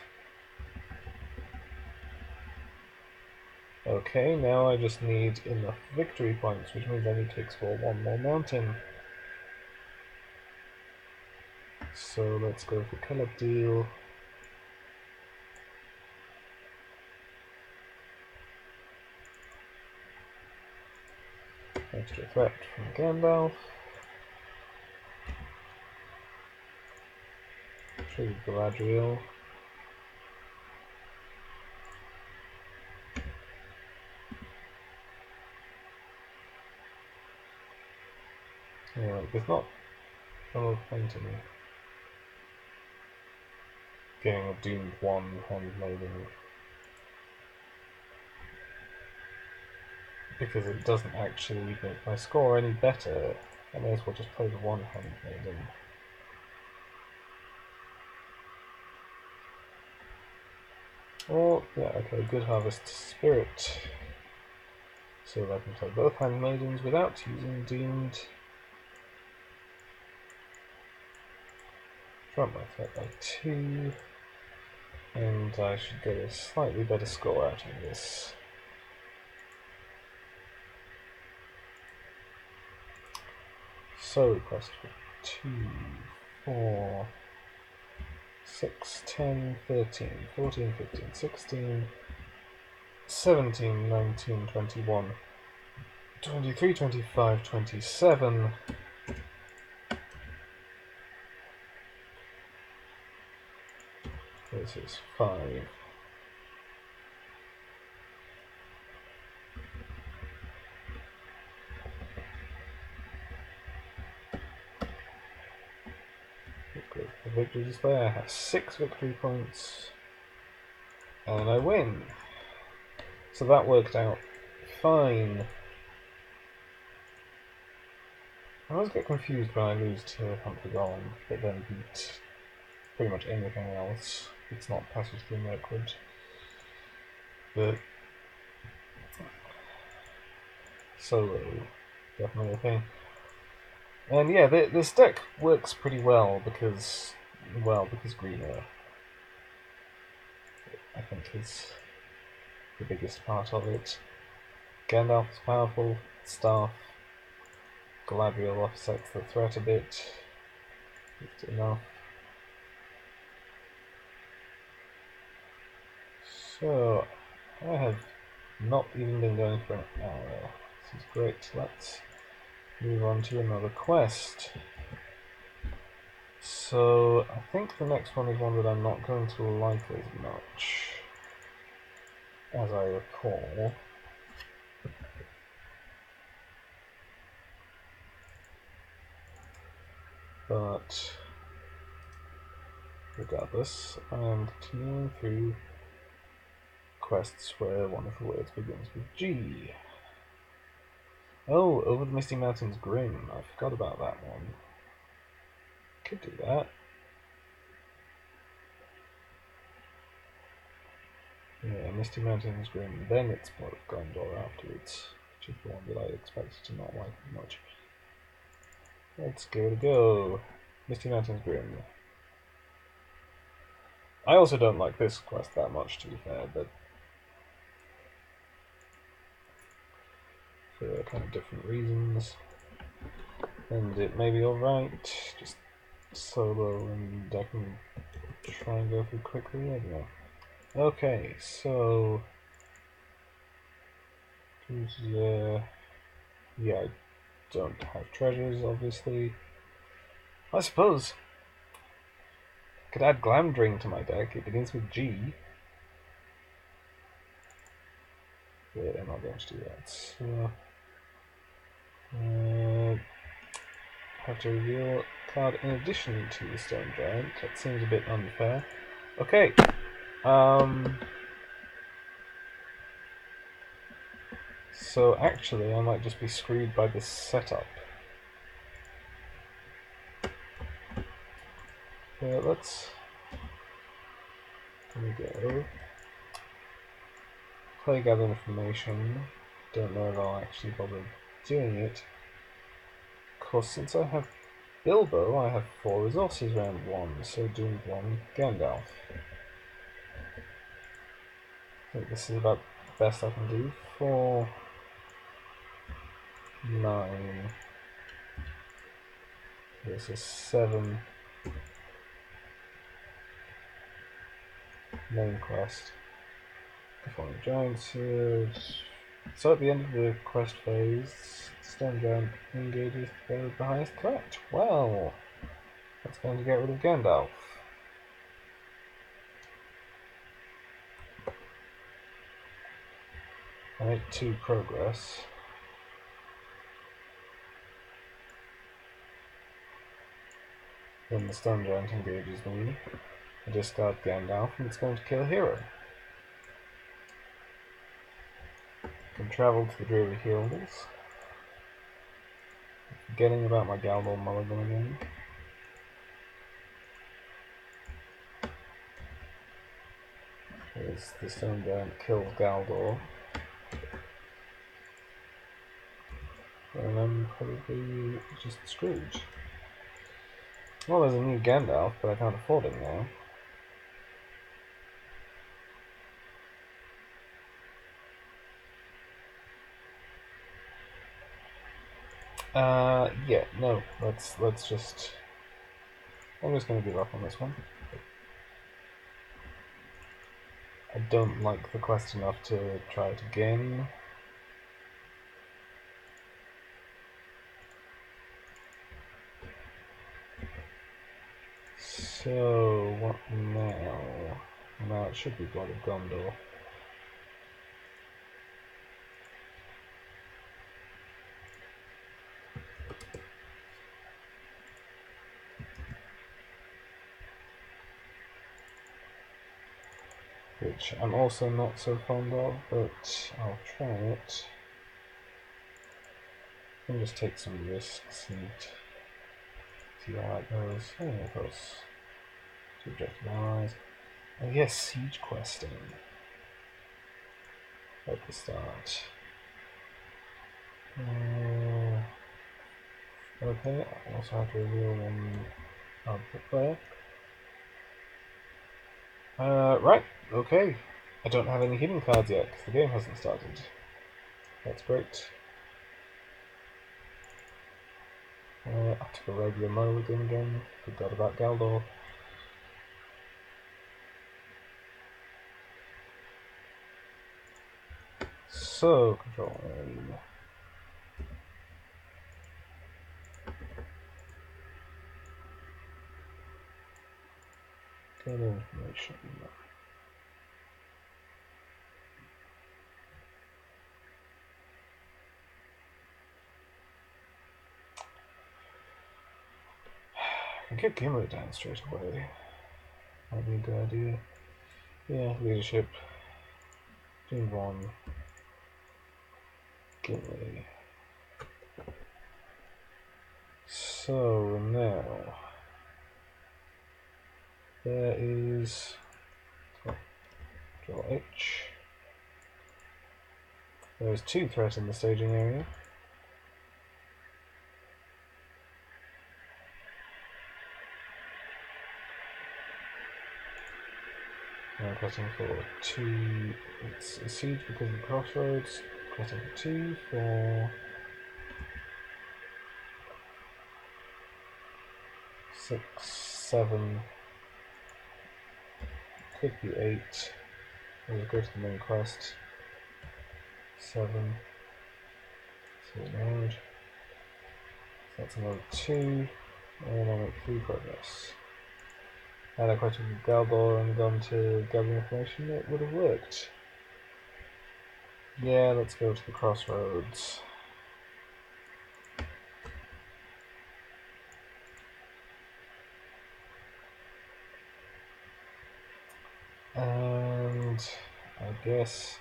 Okay, now I just need enough victory points, which means I need to explore one more mountain. So let's go for colored deal. Extra threat from Gandalf. Trigger Galadriel. Yeah, there's not a lot of point in getting a doomed one handmaiden, because it doesn't actually make my score any better. I may as well just play the one handmaiden. Oh, yeah, okay, Good Harvest Spirit. So I can play both handmaidens without using doomed. Drop my threat by 2. And I should get a slightly better score out of this. So request for 2, 4, 6, 10, 13, 14, 15, 16, 17, 19, 21, 23, 25, 27. This is 5. The victory display. I have 6 victory points, and I win. So that worked out fine. I always get confused when I lose to Hunt the Golem, but then beat pretty much anything else. It's not Passage Through Mirkwood. But solo, definitely a thing. And yeah, this deck works pretty well because Greener, I think, is the biggest part of it. Gandalf is powerful, Staff, Galadriel offsets the threat a bit, just enough. So, I have not even been going for an hour. This is great. Let's move on to another quest. So, I think the next one is one that I'm not going to like as much, as I recall. But, regardless, I am continuing through quests where one of the words begins with G. Oh, Over the Misty Mountains Grim. I forgot about that one. Could do that. Yeah, Misty Mountains Grim. Then it's Blood of Gondor afterwards, which is the one that I expected to not like as much. Let's go. Misty Mountains Grim. I also don't like this quest that much, to be fair, but for kind of different reasons. And it may be alright, just solo, and I can try and go through quickly. I don't know. Okay, so yeah, I don't have treasures, obviously. I suppose I could add Glamdring to my deck. It begins with G. But I'm not going to do that. So, have to reveal a card in addition to the Stone Giant. That seems a bit unfair. Okay. So actually, I might just be screwed by this setup. Let's. Here we go. Play gather information. Don't know if I'll actually bother doing it. Of course, since I have Bilbo, I have 4 resources round 1, so doing 1 Gandalf. I think this is about the best I can do. 4, 9. This is 7. Main quest. Performing Giants. So at the end of the quest phase, Stone Giant engages the highest threat. Well, that's going to get rid of Gandalf. I make 2 progress. Then the Stone Giant engages me. I discard Gandalf and it's going to kill a hero. I can travel to the Dreary Hills. Forgetting about my Galdor mulligan again. As the Stone Giant kills Galdor. And I'm probably just screwed. Well, there's a new Gandalf, but I can't afford it now. Yeah, no, let's just. I'm just gonna give up on this one. I don't like the quest enough to try it again. So, what now? Now it should be Blood of Gondor. Which I'm also not so fond of, but I'll try it. I'll just take some risks and see how that goes. Oh, of course. 2 objective allies. Oh yes, siege questing. At the start. Okay, I also have to reveal 1 output there. Right, okay. I don't have any hidden cards yet, because the game hasn't started. That's great. I took a regular mulligan again, forgot about Galdor. So, control area. Gather information. I can get Gimli down straight away. Might be a good idea. Yeah, leadership. Doing 1. Gimli. So now there is draw H. There is 2 threats in the staging area. I'm cutting for 2. It's a siege because of the crossroads. Cutting for 2 for 6, 7. Could be 8. We'll go to the main quest. 7. So mode. So that's another 2. And I make 3 progress. Had I quite a Galbor and gone to gather information, it would have worked. Yeah, let's go to the crossroads. And I guess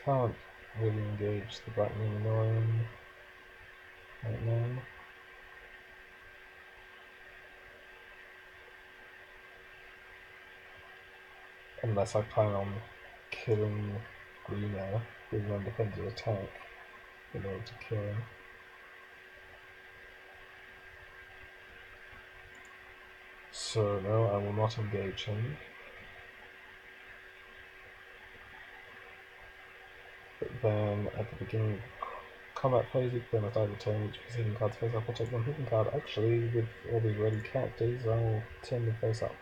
can't really engage the Black Moon annoying right now. Unless I plan on killing Greener with an undefended attack in order to kill him. So no, I will not engage him. But then at the beginning of combat phase, then at either turn each preceding card's face up, I'll take one hidden card. Actually, with all these ready characters, I'll turn them face up.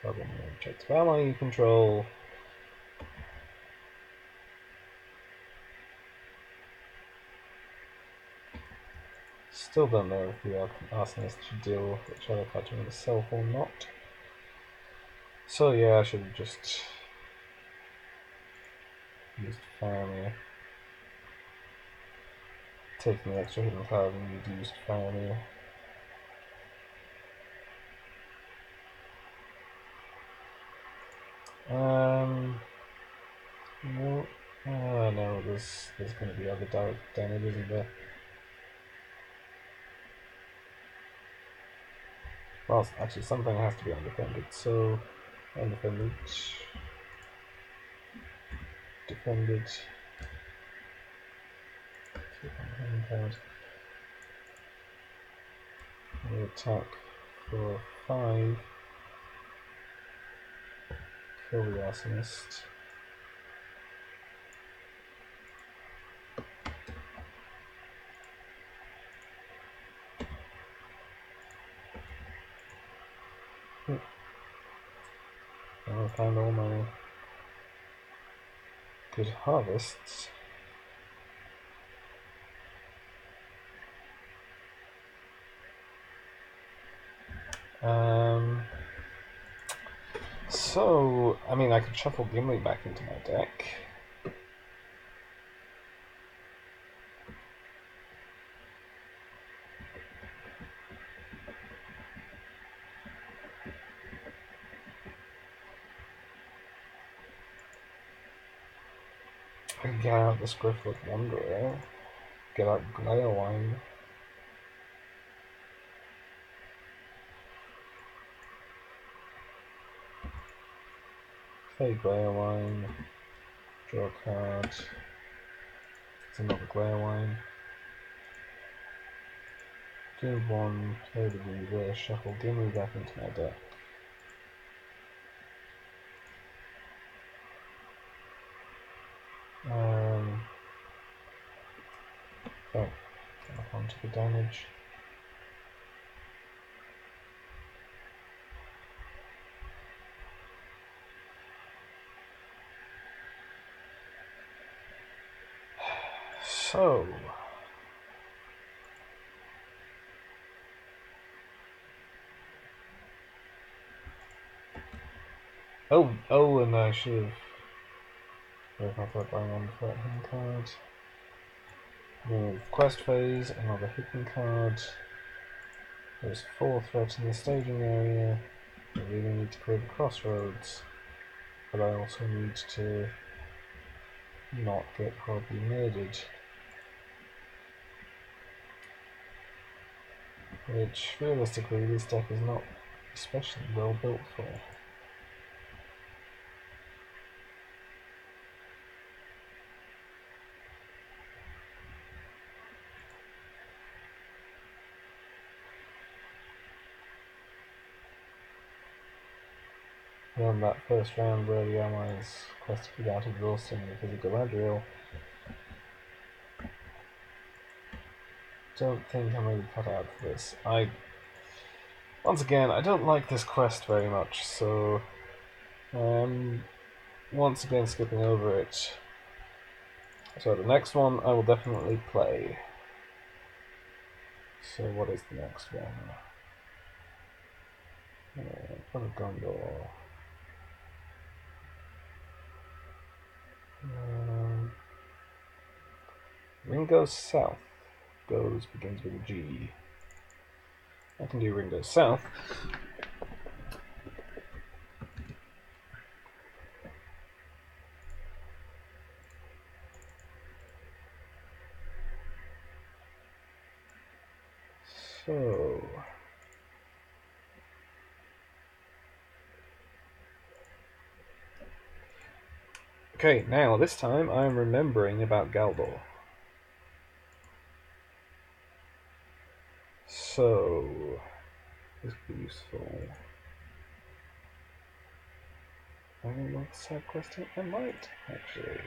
So I'm check the family you control. Still don't know if the arsonist should deal with Shadow Catcher himself or not. So yeah, I should have just used Faramir. Taking the extra hidden card and used Faramir. No, no, there's going to be other direct damage, isn't there? Well, actually, something has to be undefended, so undefended, defended, hand, we attack for 5, kill the arsonist. I found all my good harvests. So, I mean, I could shuffle Gimli back into my deck. I can get out the Scrifflet Wanderer, get out Glaiwine. Play Glaiwine, draw a card. It's another Glaiwine. Do 1, play the reverse, shuffle Gimli back into my deck. Oh, get up onto the damage. So, and I should have verified that buying on the hidden card. Move quest phase, another hidden card. There's 4 threats in the staging area. I really need to clear the crossroads, but I also need to not get horribly murdered. Which, realistically, this deck is not especially well built for. On that first round where the allies quested without exhausting because of Galadriel, don't think I'm really cut out for this. Once again, I don't like this quest very much, so once again skipping over it. So the next one I will definitely play. So what is the next one? Gondor. Ring goes south. Begins with a G. I can do ring goes south. So okay, now this time I'm remembering about Galdor. So this could be useful. I don't know the side questing. I might actually.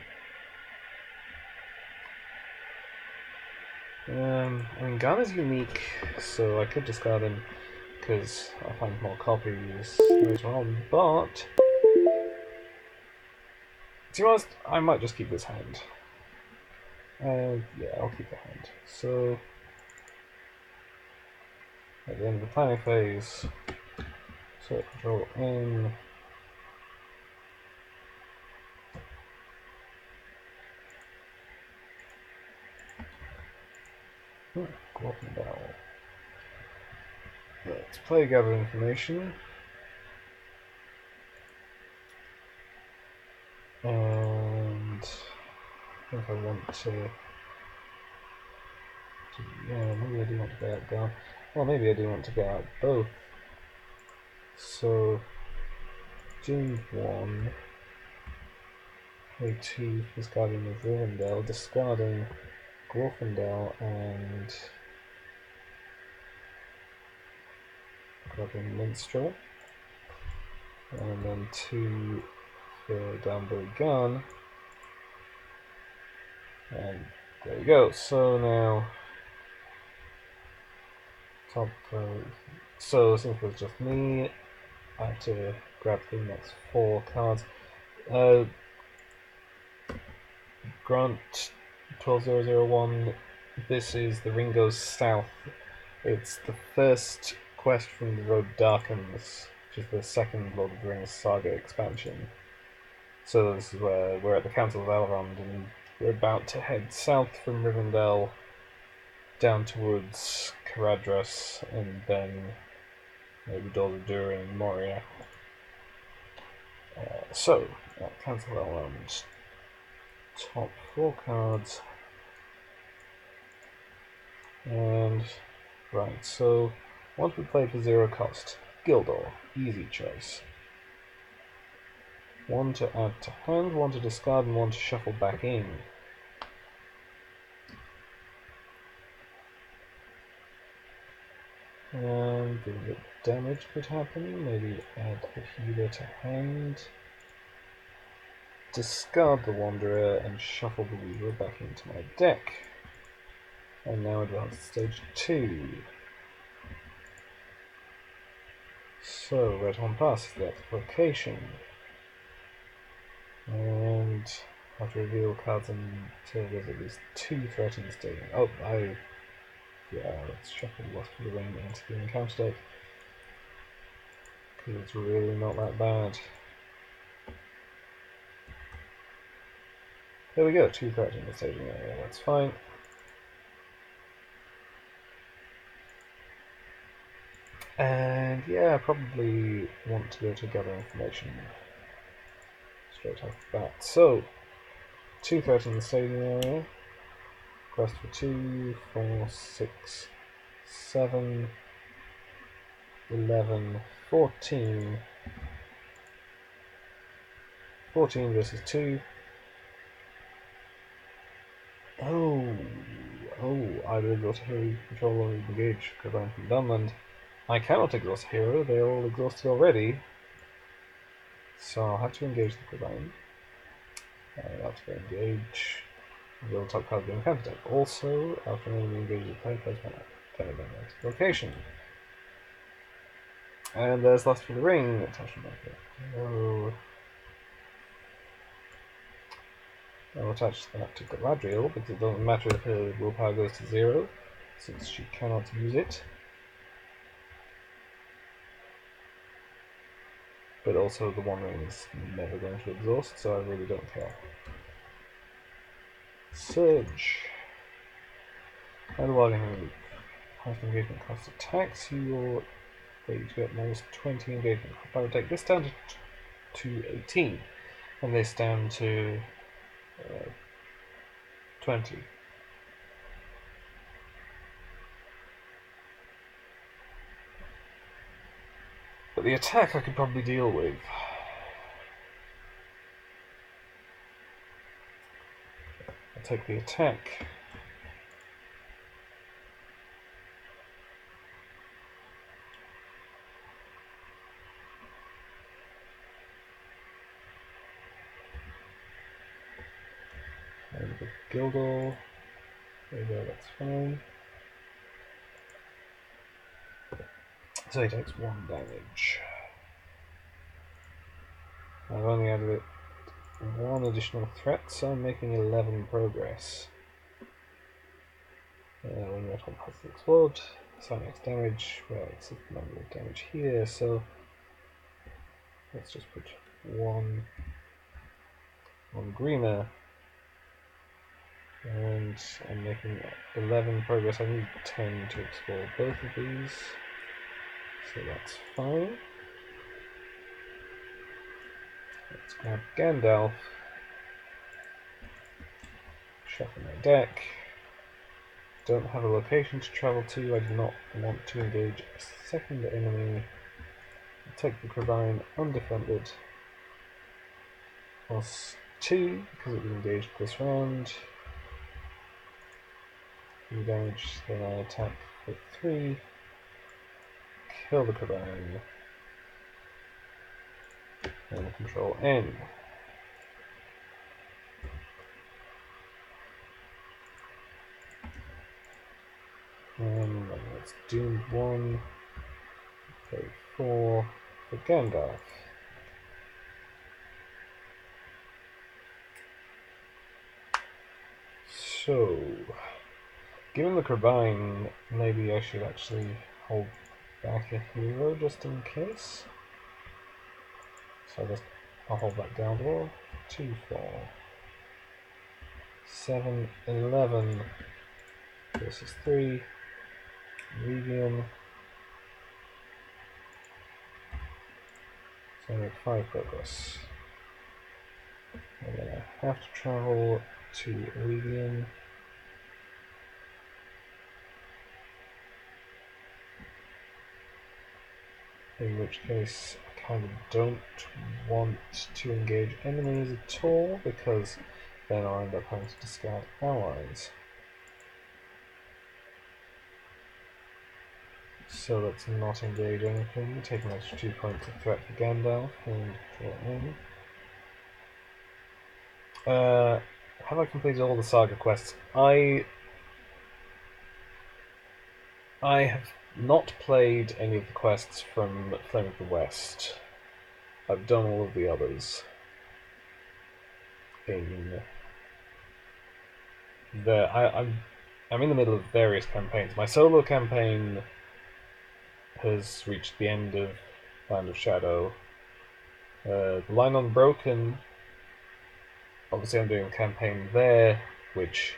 I mean, Gun is unique, so I could discard him because I'll find more copies later on. But to be honest, I might just keep this hand. Yeah, I'll keep the hand. So at the end of the planning phase, set control in. Glockenbell. Let's play gather information. And I think I want to yeah, maybe I do want to go out Gun. Well, maybe I do want to go out both. So June 1, play 2 discarding with Rivendell, discarding Glorfindel and grabbing Minstrel, and then 2 for Danbury Gun, and there you go. So now top so since it was just me, I have to grab the next 4 cards. Grant 12001, this is the Ring Goes South. It's the first quest from the Road Darkens, which is the second Lord of the Rings saga expansion. So this is where we're at the Council of Elrond, and we're about to head south from Rivendell down towards Caradhras, and then maybe Dol Guldur and Moria. So, Council of Elrond. Top 4 cards. And right, so what we play for 0 cost? Gildor, easy choice. 1 to add to hand, 1 to discard, and 1 to shuffle back in. And a bit damage could happen. Maybe add the healer to hand. Discard the Wanderer and shuffle the Weaver back into my deck. And now advance to stage 2. So, red one passes that location. And I have to reveal cards until there's at least 2 threatened stadium. Oh, yeah, let's shuffle Lost for the Ring into the encounter deck. Because it's really not that bad. There we go, 2 threats in the staging area, that's fine. And yeah, I probably want to go to gather information straight off the bat. So, 2 threats in the staging area. Quest for 2, 4, 6, 7, 11, 14. 14 versus 2. Either exhaust a hero you control or engage Gravine from Dunland. I cannot exhaust a hero, they're all exhausted already. So I'll have to engage the Gravine. I'll have to go engage. Will top card of the encounter deck. Also, after engage the player, place mana. Then again, next location. And there's Lust for the Ring. Attachment marker. Oh. I'll attach that to Galadriel, because it doesn't matter if her willpower goes to 0, since she cannot use it. But also the One Ring is never going to exhaust, so I really don't care. Surge. And while you have half engagement cost attacks, you get minus 20 engagement. I would take this down to 18, and this down to 20. But the attack I could probably deal with. I'll take the attack. And the Gildor. There you go, that's fine. So he takes 1 damage. I've only added it 1 additional threat, so I'm making 11 progress. When your top has to explode, Psionics damage, well, it's a number of damage here, so let's just put one on greener. And I'm making 11 progress. I need 10 to explore both of these, so that's fine. Let's grab Gandalf, shuffle my deck. Don't have a location to travel to. I do not want to engage a second enemy. I'll take the Crabine undefended. +2 because it was engaged this round. 3 damage, then I attack for 3. Kill the Crabine. And control N. Let's Doom 1. Pay 4 for Gandalf. So, given the Crabine, maybe I should actually hold back a hero just in case. So I'll hold that down to 2, 4, 7, 11 versus 3. Medium. So I make 5 progress. And then I have to travel to Elysium. In which case I kind of don't want to engage enemies at all, because then I'll end up having to discard allies. So let's not engage anything. Take an extra 2 points of threat for Gandalf and draw in. Have I completed all the saga quests? I have not played any of the quests from Flame of the West. I've done all of the others. I'm in the middle of various campaigns. My solo campaign has reached the end of Land of Shadow. The Line Unbroken, obviously I'm doing a campaign there, which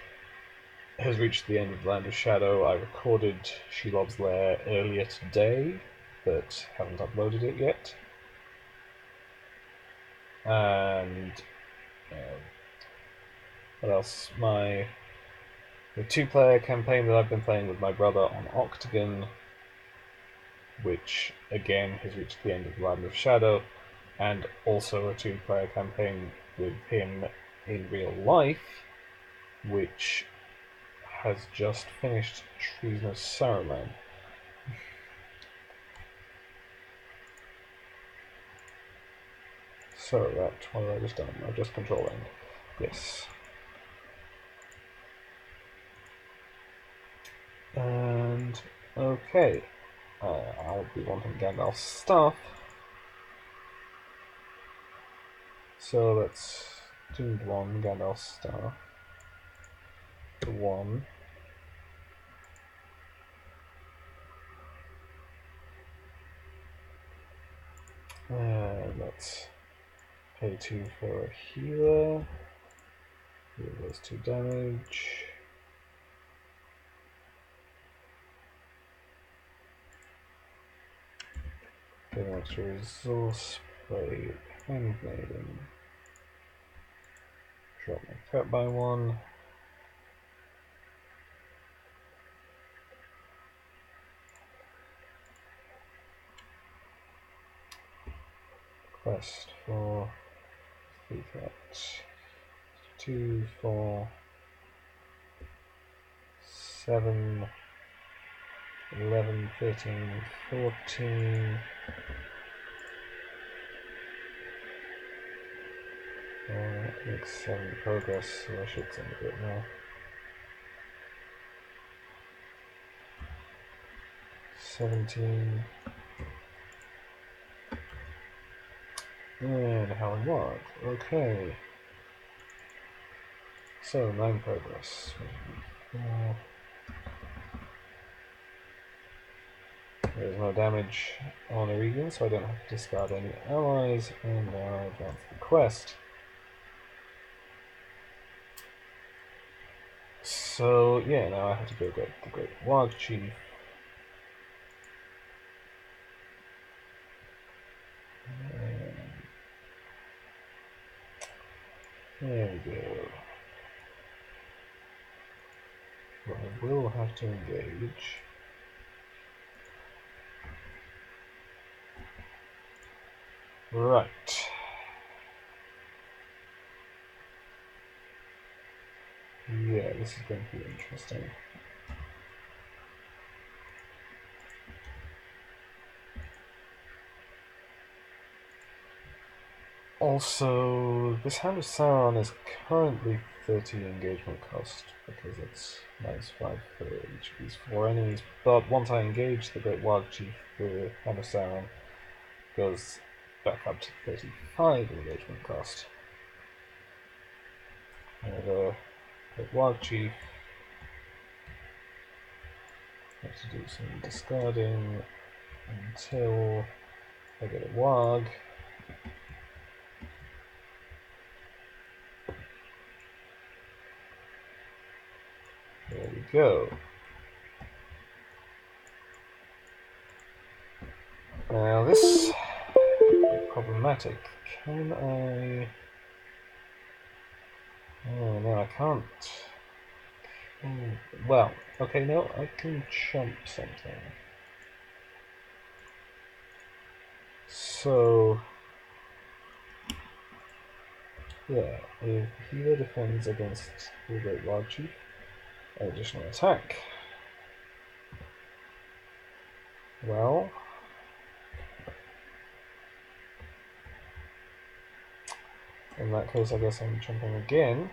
has reached the end of Land of Shadow. I recorded Shelob's Lair earlier today, but haven't uploaded it yet. And what else? The 2-player campaign that I've been playing with my brother on Octagon, which again has reached the end of Land of Shadow, and also a 2-player campaign with him in real life, which has just finished Treasonous Saruman. So what have I just done? I've just control end. Yes. And okay. I'll be wanting Gandalf's stuff. So let's Doomed 1, Gandalf Star. The 1. Let's pay 2 for a healer. Heal those 2 damage. Get an extra resource. Play Handmaiden. Drop my threat by 1. Quest for 3 threats. 2, 4, 7, 11, 13, 14. Makes 7 progress, so I should send a bit more. 17. And Howling Ward. Okay. So 9 progress. There's no damage on Oregon, so I don't have to discard any allies, and now I advance the quest. So yeah, now I have to go get the Great Warg Chief. There we go. Well, I will have to engage. Right. Yeah, this is going to be interesting. Also, this Hand of Sauron is currently 30 engagement cost because it's -5 for each of these 4 enemies. But once I engage the Great Warg Chief, the Hand of Sauron goes back up to 35 engagement cost. The Great Warg Chief have to do some discarding until I get a Warg. There we go. Now this is problematic. Can I... Oh no, I can't. Well, okay, no, I can chump something. So... yeah, if healer defends against the Great Warg Chief, additional attack. Well... in that case, I guess I'm jumping again.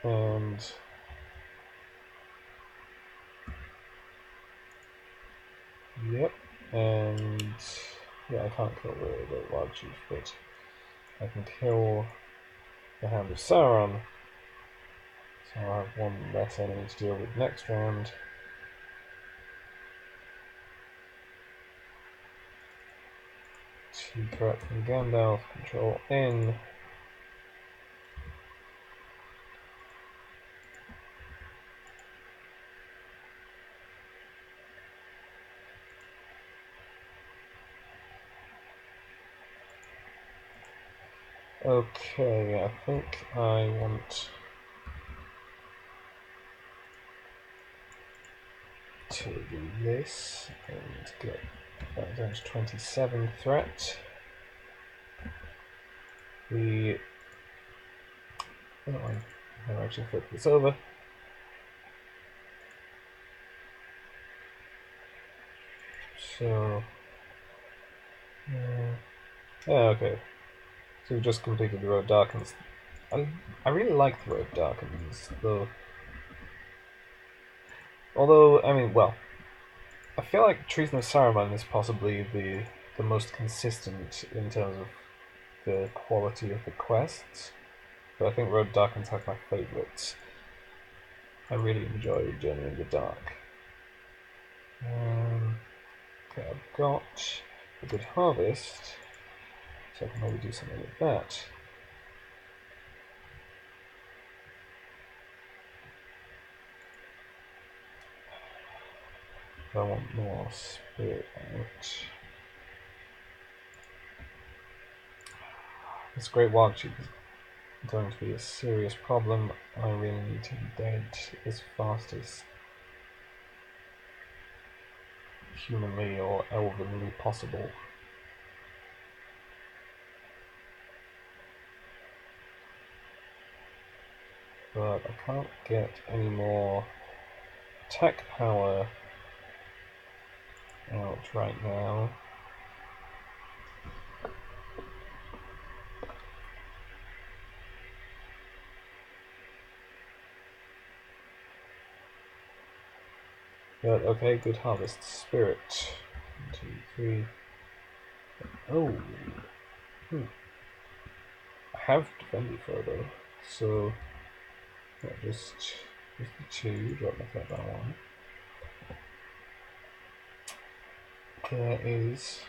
And... yep, and... yeah, I can't kill the Great Warg Chief, but I can kill the Hand of Sauron. So I'll have 1 less enemy to deal with next round. T threat from Gandalf, Control N. Okay, I think I want to do this and get that down to 27 threat. The... oh, I have actually flipped this over. So... yeah, okay. So we just completed the Road Darkens. I really like the Road Darkens, though. Although, I mean, well, I feel like Treason of Saruman is possibly the the most consistent in terms of the quality of the quests, but I think Road Darken's had my favourites. I really enjoy Journey in the Dark. Okay, I've got a good harvest, so I can maybe do something with that. I want more spirit out. This Great Wild Sheep is going to be a serious problem. I really need him dead as fast as humanly or elvenly possible. But I can't get any more tech power out right now. But okay, good harvest. Spirit. 1, 2, 3. Oh. I have defended Frodo, so yeah, just the 2, drop my threat by 1. There is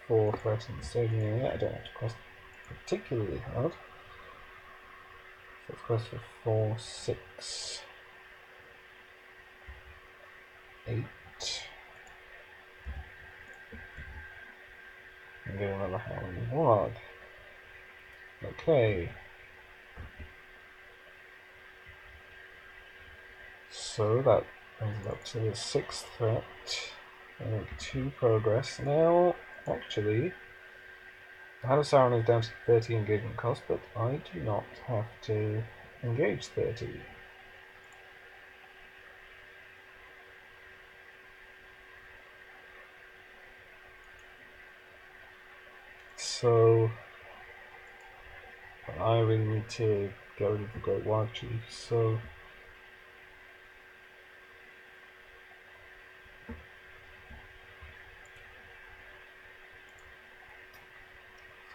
4 threats in the staging area. I don't have to quest particularly hard. So let's quest for 4, 6, 8. And get another Howling Warg. Okay. So that brings it up to the 6th threat. I make 2 progress. Now, actually, the Hand of Sauron is down to 30 engagement cost, but I do not have to engage 30. So I really need to get rid of the Great Wild Chief, so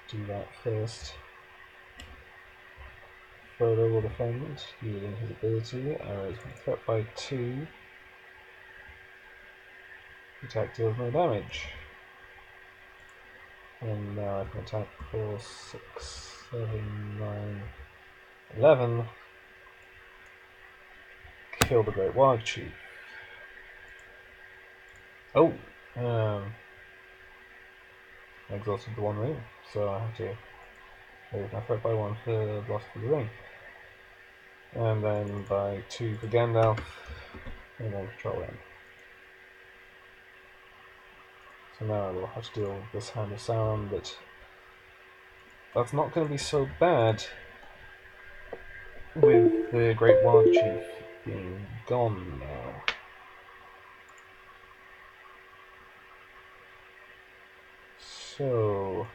do that first. Frodo will defend using his ability. I raise my threat by 2. Attack deals no damage. And now I can attack for 6, 7, 9, 11. Kill the Great Wild Chief. Oh! I exhausted the 1 ring, so I have to raise my threat by 1 for loss of the ring. And then by 2 for Gandalf, and then control him. So now I will have to deal with this Hand of Sauron, but that's not going to be so bad with the Great Wild Chief being gone now. So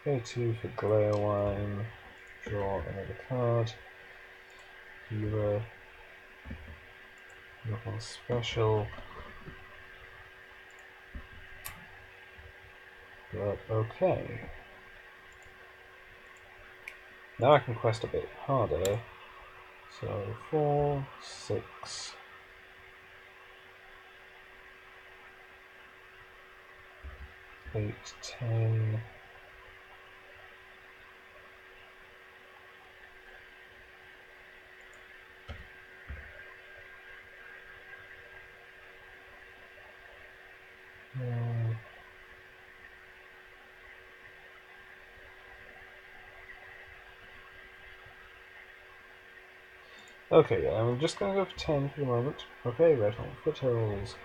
pay 2 for Glare Wine, draw another card. Hero, nothing special. But okay. Now I can quest a bit harder. So 4, 6. 8, 10. Okay, I'm just gonna go for 10 for the moment. Okay, Red Hole Foothills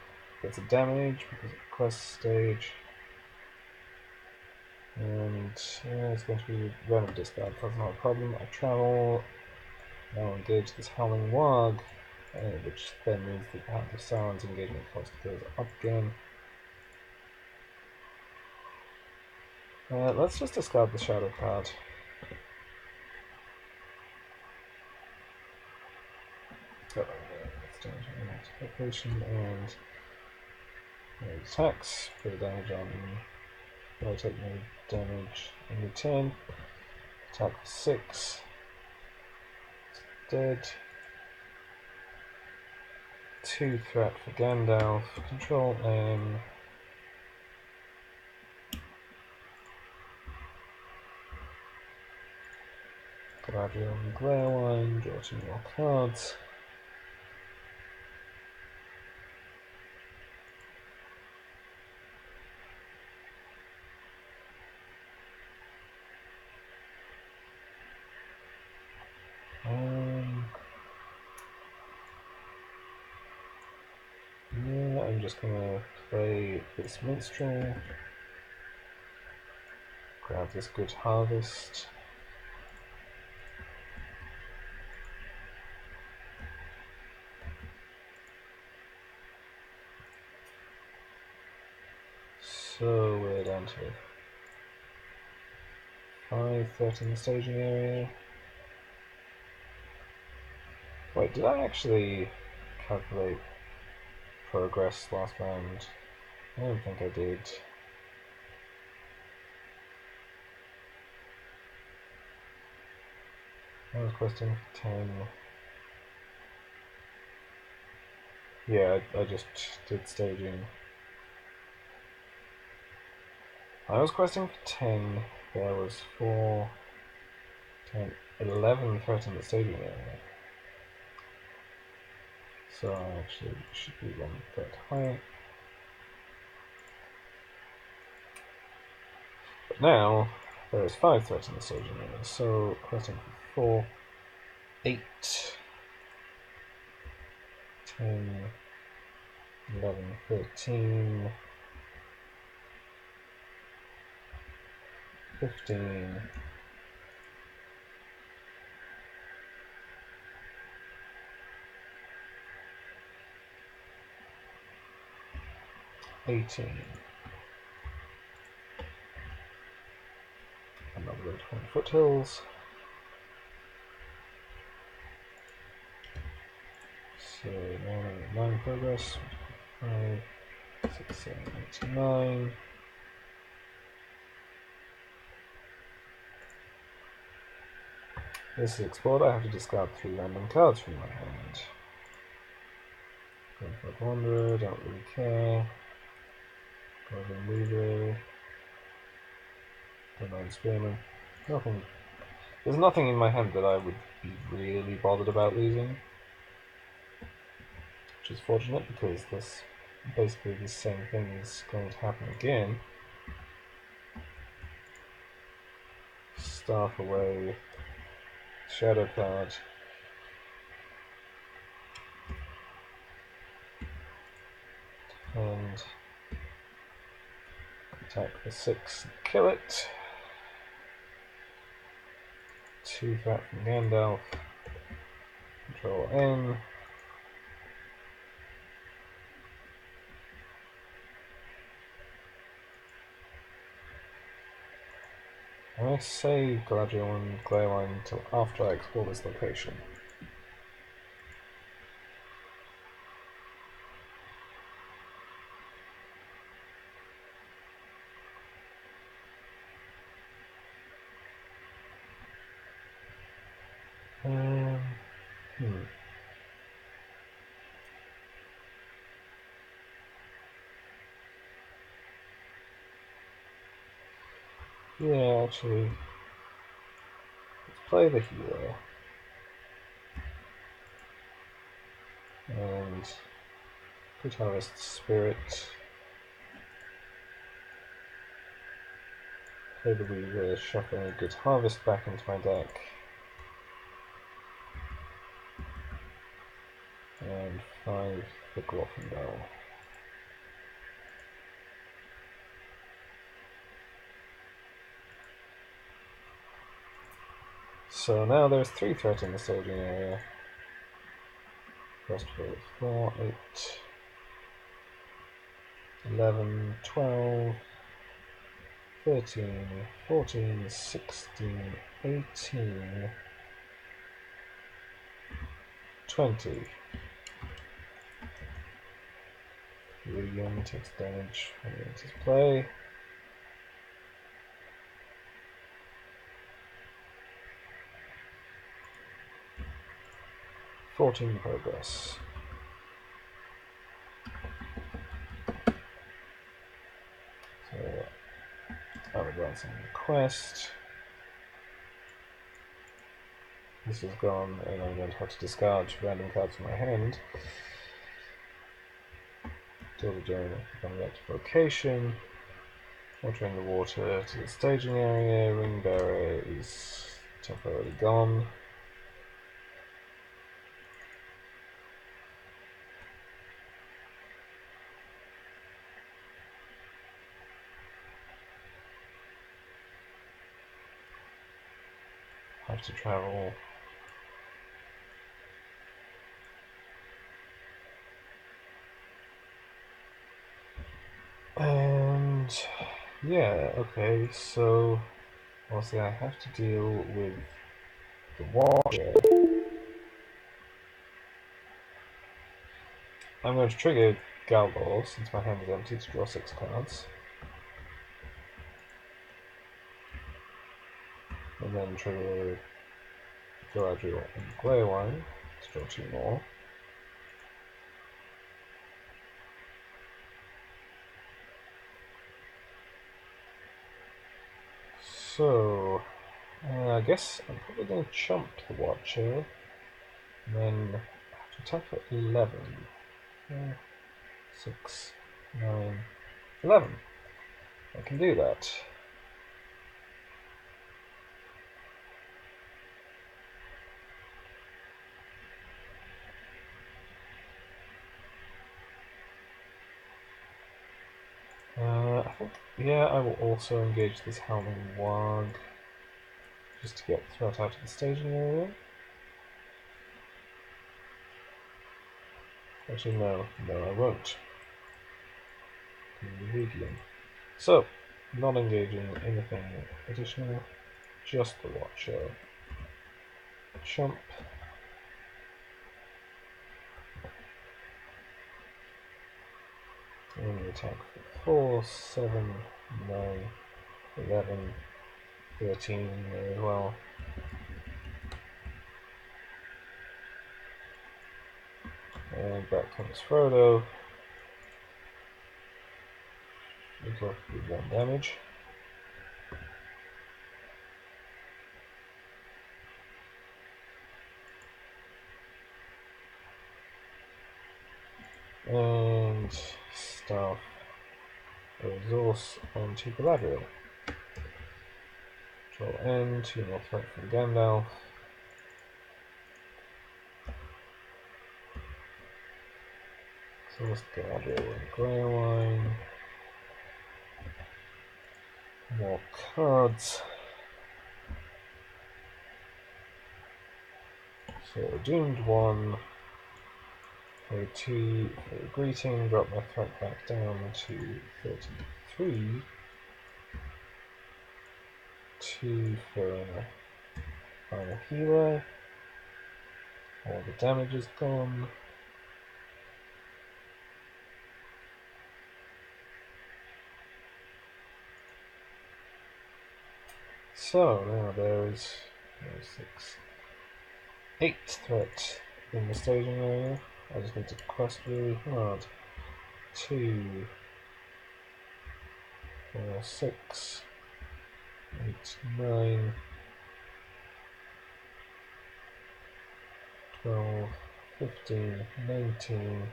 gets a damage because of the quest stage. And it's going to be random discard, that's not a problem. I travel, now engage this Howling Warg, which then means that the Hand of Sauron's engagement cost goes up again. Let's just discard the shadow card. Location and attacks for the damage on. I take no damage in return. Attack for 6. Dead. 2 threat for Gandalf. Control N. Galadriel and Glare-Wine. Draw 2 more cards. Yeah, I'm just gonna play this minstrel. Grab this good harvest. So we're down to 5 in the staging area. Wait, did I actually calculate progress last round? I don't think I did. I was questing for 10. Yeah, I just did staging. I was questing for 10. There was 4, 10, 11 in the staging area. So I actually should be 1 threat higher. But now, there is 5 threats in the staging area, so questing for 4, 8, 10, 11, 13, 15, 18. Another 20 foothills. So 9 progress. 5, 6, 7, 8, 9. This is explored. I have to discard 3 random cards from my hand. Going for Wanderer, don't really care. Golden Weaver. Nine Spearman. Nothing. There's nothing in my hand that I would be really bothered about losing. Which is fortunate because this basically the same thing is going to happen again. Staff away. Shadow card. And attack for 6 and kill it. 2 threat from Gandalf. Control N. I save Galadriel and Glare-Wine until after I explore this location. Yeah, actually, let's play the hero. And Good Harvest Spirit. Play the Weaver, shuffling a Good Harvest back into my deck. And 5 for Glorfindel. So now there's 3 threats in the staging area. First for 4, 8, 11, 12, 13, 14, 16, 18, 20. Really young, takes damage when he enters play. "14 progress." So I'm advancing the quest. This is gone, and I'm going to have to discard random cards from my hand. Till the journey coming back to vocation. Entering the water to the staging area. Ring bearer is temporarily gone. Have to travel. And yeah, okay, so obviously I have to deal with the Watcher. I'm going to trigger Galbor since my hand is empty to draw 6 cards. And then trigger Galadriel and Glaywine to draw 2 more. So, I guess I'm probably going to chump the Watcher, and then have to attack for 11. 6, 9, 11. I can do that. I think, yeah, I will also engage this Howling Wog just to get threat out of the staging area. Actually, no, I won't. Medium. So, not engaging anything additional, just the Watcher. Chump. And the attack for 4, 7, 9, 11, 13 there as well. And back comes Frodo. He's off with 1 damage. And Staff Resource onto Galadriel. Control N, 2 more threat from Gandalf. So let's Galadriel and Glaywine. More cards. So Doomed 1. Pay 2 for a greeting, drop my threat back down to 33. 2 for final healer. All the damage is gone. So now there's 6, 8 threat in the staging area. I just need to quest really hard. 2, 4, 6, 8, 9, 12, 15, 19,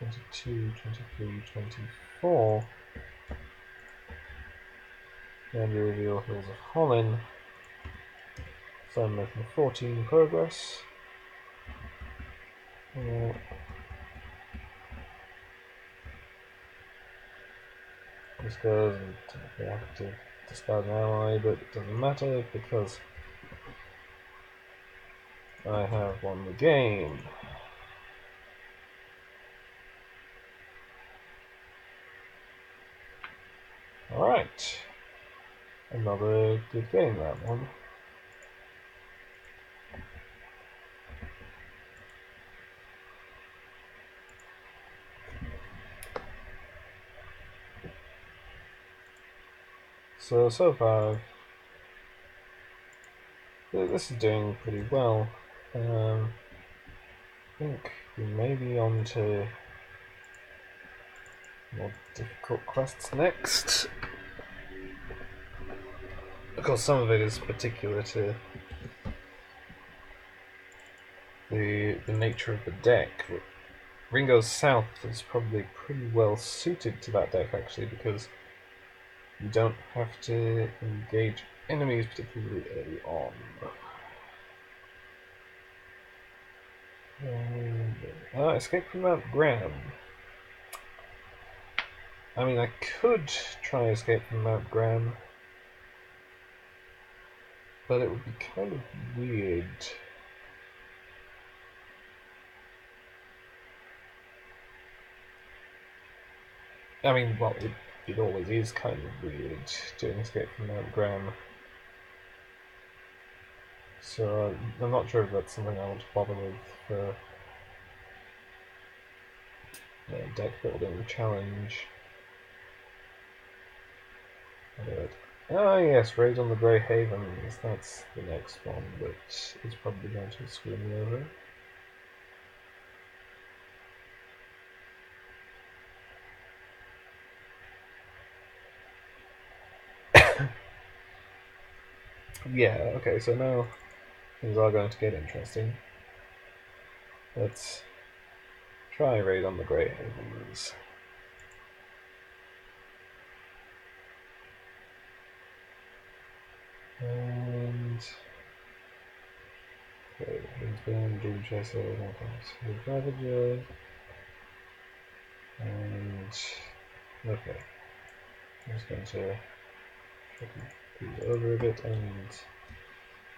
22, 23, 24. And you reveal Hills of Hollin. So I'm making 14 progress. This goes, and I have to discard an ally, but it doesn't matter because I have won the game. Alright. Right. Another good game, that one. So far, this is doing pretty well. I think we may be on to more difficult quests next. Of course, some of it is particular to the nature of the deck. Ringo's South is probably pretty well suited to that deck, actually, because you don't have to engage enemies particularly early on. Escape from Mount Graham. I mean, I could try Escape from Mount Graham, but it would be kind of weird. I mean, well, it always is kind of weird doing Escape from Mount Graham. So I'm not sure if that's something I want to bother with for deck building challenge. Yes, Raid on the Grey Havens. That's the next one, but it's probably going to screw me over. Yeah, okay, so now things are going to get interesting. Let's try Raid on the Grey Havens. And okay, Wingspan, Dream Chaser, Ravager, and okay, I'm just going to these over a bit and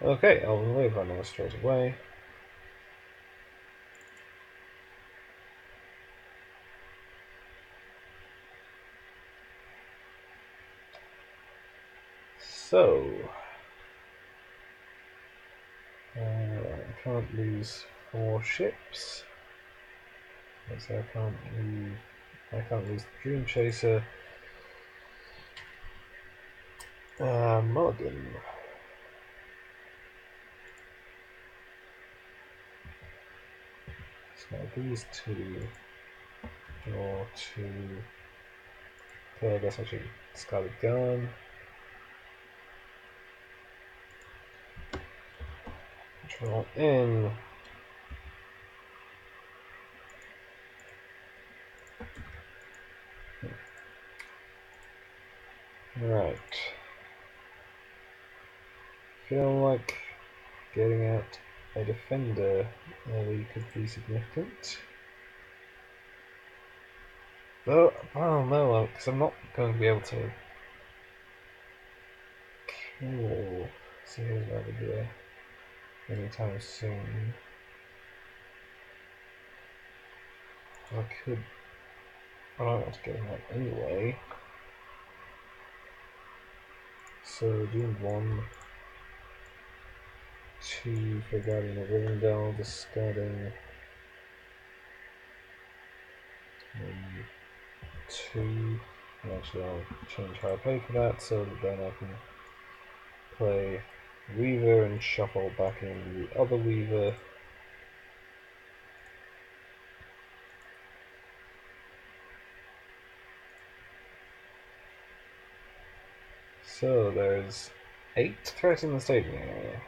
okay, Elven Wave Runner straight away. So I can't lose 4 ships. So I can't lose the Dream Chaser. Mulligan. So these two draw to. Okay, I guess I should discard a gun. Draw in. Right. Feel like getting out a defender early could be significant. Though, oh no, because I'm not going to be able to kill Sears Ravager anytime soon. I could. I don't want to get him out anyway. So, Doom 1, 2 for Guardian of Rivendell, discarding 2. Actually, I'll change how I pay for that so that then I can play Weaver and shuffle back into the other Weaver. So there's 8 threats in the staging area.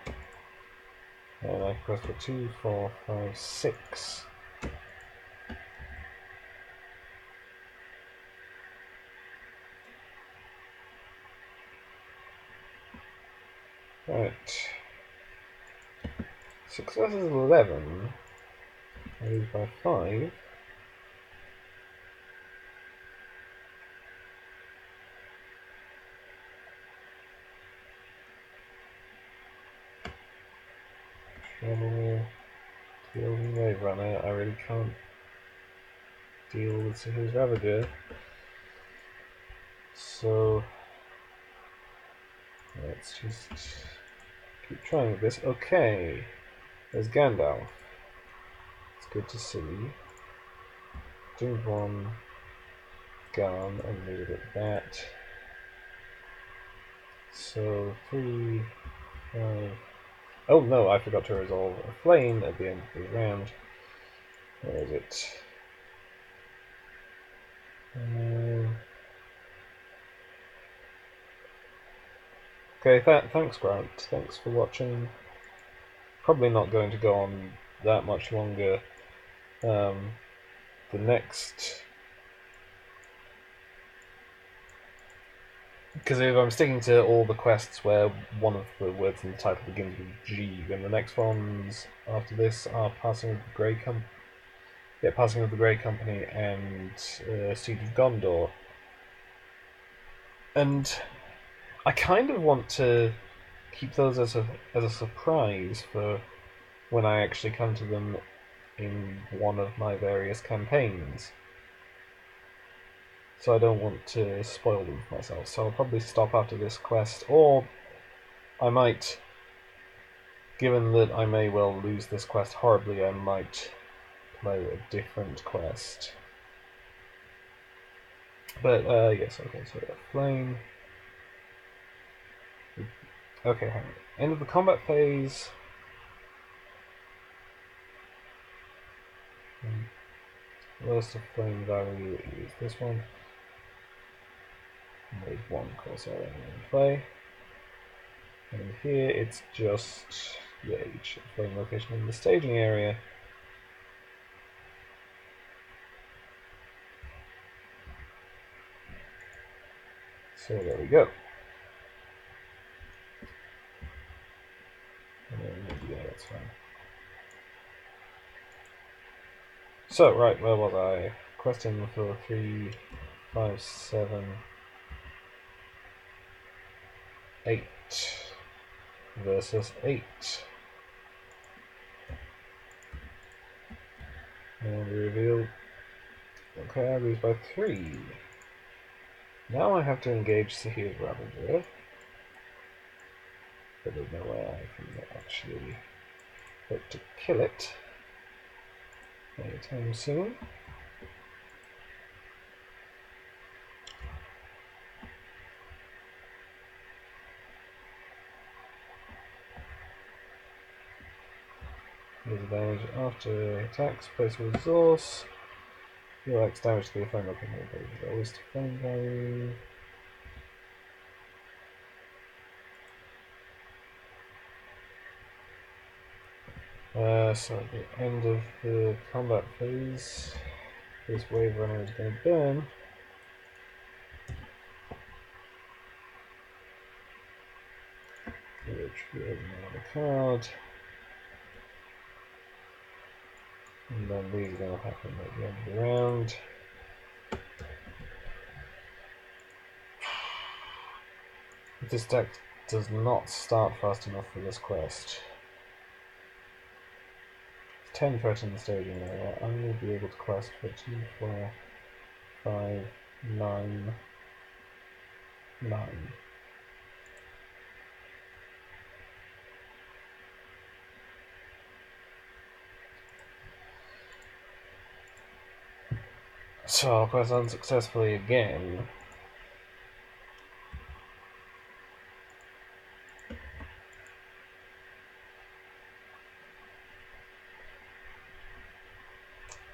And I quest for 2, 4, 5, 6. Right. Success is 11. I lose by 5. Trouble. Deal with Wave Runner. I really can't deal with his Ravager. So Let's just keep trying with this. Okay, there's Gandalf. It's good to see. Doom one gun and leave it at that. So 3, 5. Oh no, I forgot to resolve a flame at the end of the round. Where is it? Okay, thanks Grant. Thanks for watching. Probably not going to go on that much longer. The next... Because if I'm sticking to all the quests where one of the words in the title begins with G, then the next ones after this are Passing of the Grey Company. Yeah, Passing of the Grey Company and Siege of Gondor. And I kind of want to keep those as a surprise for when I actually come to them in one of my various campaigns. So I don't want to spoil them for myself. So I'll probably stop after this quest, or I might, given that I may well lose this quest horribly, I might play a different quest. But yes, okay, so flame. Okay, hang on. End of the combat phase. Lowest of flame value is this one. And there's one course area in play. And here it's just each flame location in the staging area. So there we go. And then, yeah, that's fine. So, right, where was I? Questing for 3, 5, 7, 8 versus 8. And we reveal. Okay, I lose by 3. Now I have to engage Sahir's Ravager. But there's no way I can actually hope to kill it anytime soon. Disadvantage after attacks, place a resource. Deal X damage to the flame weapon. Lowest flame value. So at the end of the combat phase, this wave runner is going to burn. Which we open another card. And then these are going to happen at the end of the round. This deck does not start fast enough for this quest. 10 threat in the staging area. I will be able to quest for 2, 4, 5, 9, 9. So I'll quest unsuccessfully again.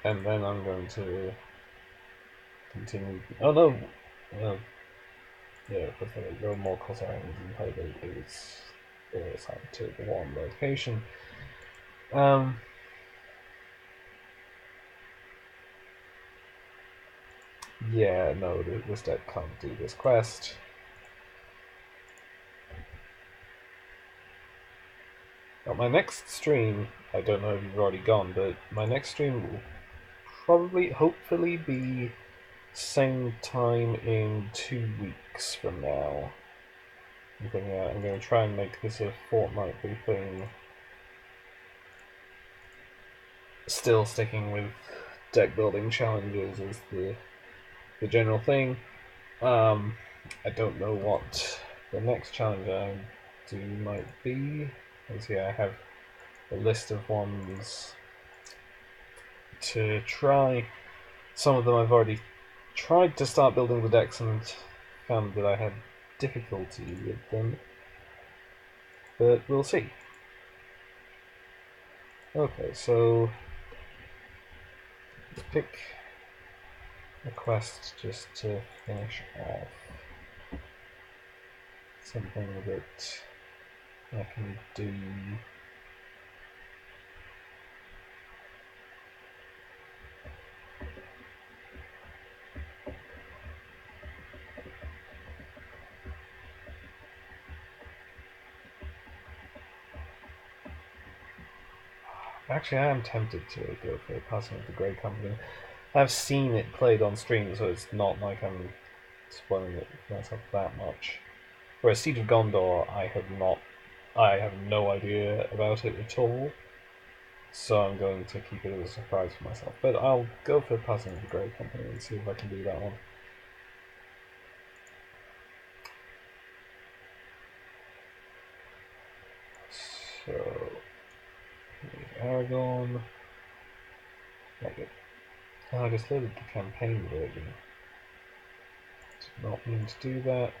And then I'm going to continue. Oh no! Well, yeah, because there are more cost items in play, but it's assigned to the one location. Yeah, no, this deck can't do this quest. Now, my next stream, I don't know if you've already gone, but my next stream will probably, hopefully, be same time in 2 weeks from now. I'm going to try and make this a fortnightly thing. Still sticking with deck building challenges as the general thing. I don't know what the next challenge I do might be, as here I have a list of ones to try. Some of them I've already tried to start building the decks and found that I had difficulty with them, but we'll see. Okay, so let's pick a quest just to finish off something that I can do. Actually, I am tempted to go for Passing of the Grey Company. I've seen it played on stream, so it's not like I'm spoiling it for myself that much. Whereas Siege of Gondor, I have no idea about it at all, so I'm going to keep it as a surprise for myself. But I'll go for Passing of the Grey Company and see if I can do that one. So, Aragorn. Oh, I just loaded the campaign version. Did not mean to do that.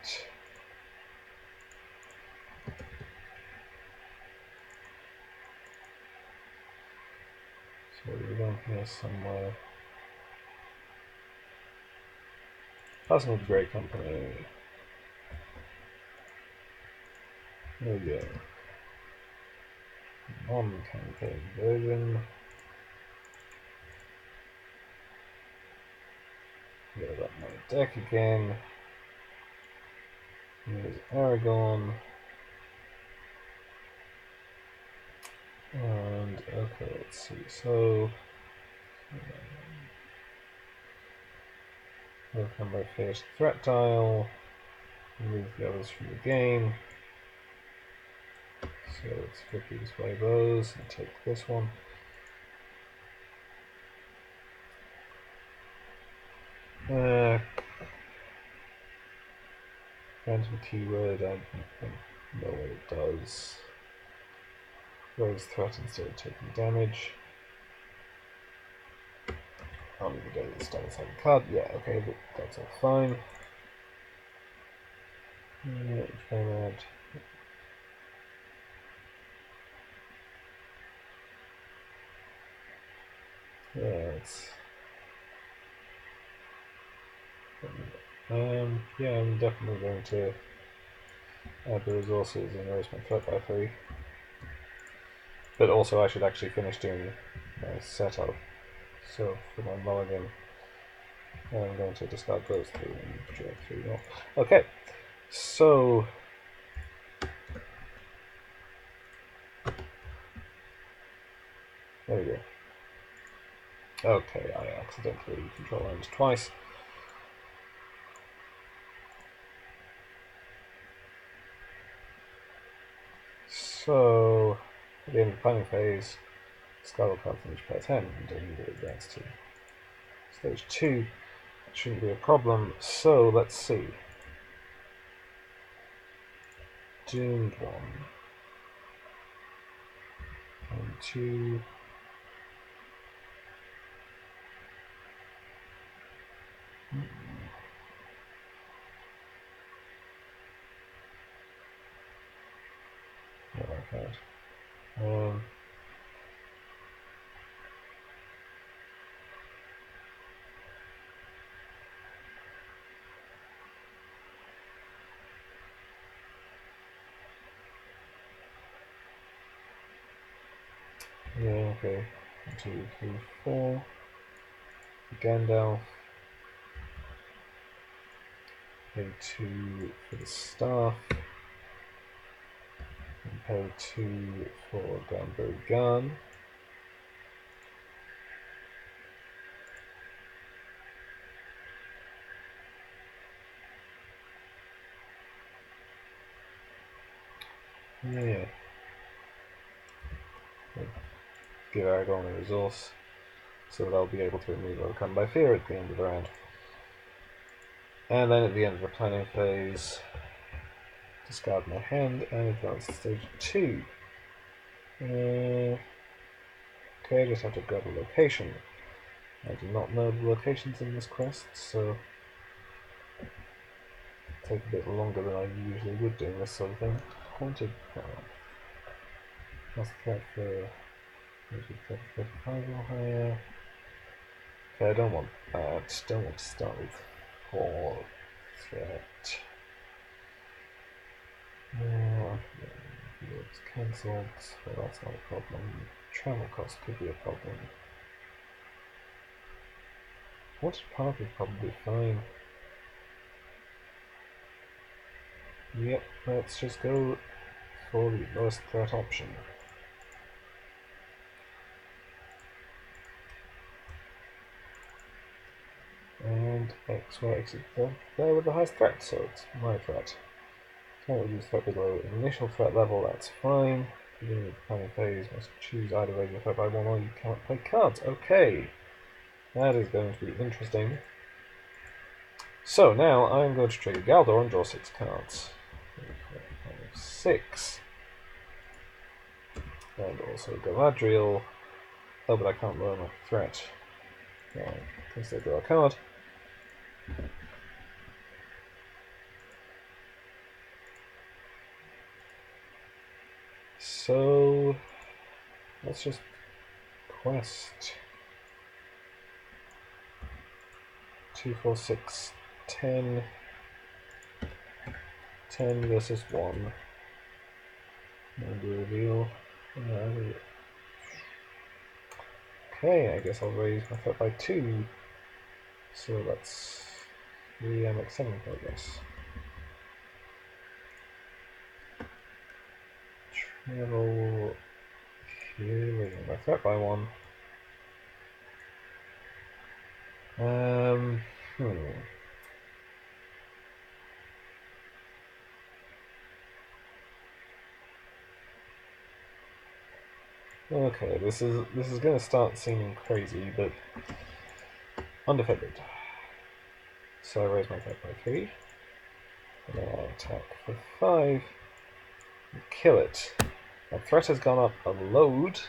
So we're down here somewhere. Passing of the Grey Company. There we go. Non-campaign version. Load up my deck again. Here's Aragorn. And okay, let's see. So overcome by first threat tile. Remove the others from the game. So let's flip these way those and take this one. Random keyword, I don't know what it does. Raise threat instead of taking damage. I'll need to go to the status like a card. Yeah, okay, but that's all fine. Format. Yeah, it's yeah, I'm definitely going to add the resources and raise my threat by 3. But also I should actually finish doing my setup. So for my mulligan, I'm going to discard those 3 and drag 3 more. Okay, so there we go. Okay, I accidentally control items twice. So, at the end of the planning phase, discard all cards from each player's hand and immediately advance to stage 2. Shouldn't be a problem. So, let's see. Doomed 1. And 2. Not like that. Yeah, okay. 1, 2, 3, 4. Gandalf. Pay 2 for the staff. And pay 2 for Granbury Gun. Yeah. Give Aragorn a resource so that I'll be able to remove Overcome by Fear at the end of the round. And then at the end of the planning phase, discard my hand and advance to stage 2. Okay, I just have to grab a location. I do not know the locations in this quest, so it'll take a bit longer than I usually would do this sort of thing. Haunted power. That's that for 35 or higher. Okay, I don't want that. Don't want to start with 4 threat. It's cancelled, so that's not a problem. Travel cost could be a problem. Haunted Park is probably fine. Yep, let's just go for the lowest threat option. And X, Y, X is there with the highest threat, so it's my threat. Can't reduce threat below initial threat level, that's fine. Beginning of the planning phase, must choose either raise your threat by 1 or you cannot play cards. Okay, that is going to be interesting. So now I'm going to trigger Galdor and draw 6 cards. 6. And also Galadriel. Oh, but I can't lower my threat. Right, because they draw a card. So let's just quest 2, 4, 6, 10. 10 versus 1. And do reveal. Okay, I guess I'll raise my threat by 2. So that's 3 and like 7, I guess. Travel here, raising my threat by 1. Okay, this is going to start seeming crazy, but undefended. So I raise my threat by 3, and then I attack for 5 and kill it. My threat has gone up a load,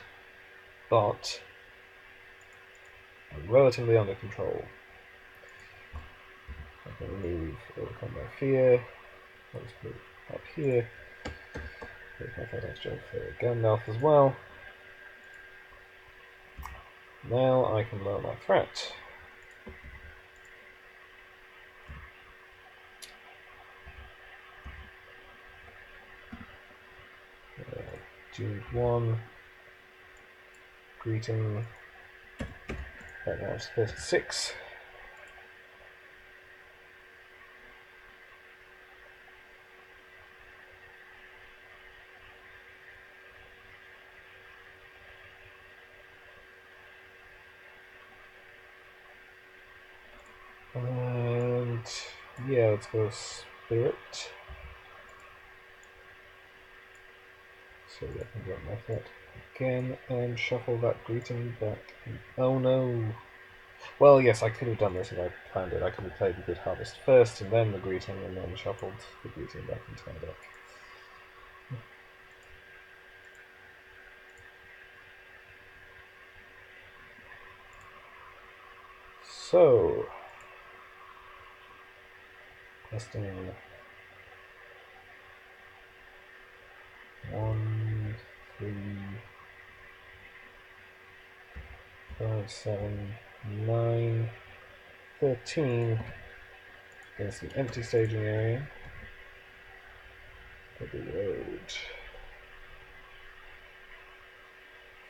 but relatively under control. I can remove Overcome by Fear. Let's put it up here. There's my threat extra for Gandalf as well. Now I can lower my threat. Dude 1. Greeting. Right now it's 36. And yeah, let's go Spirit. So I can get my threat again and shuffle that greeting back. Oh no! Well, yes, I could have done this if I planned it. I could have played the Good Harvest first and then the greeting and then shuffled the greeting back into my deck. So, testing 1, 3, 5, 7, 9, 13 against the empty staging area. Double road.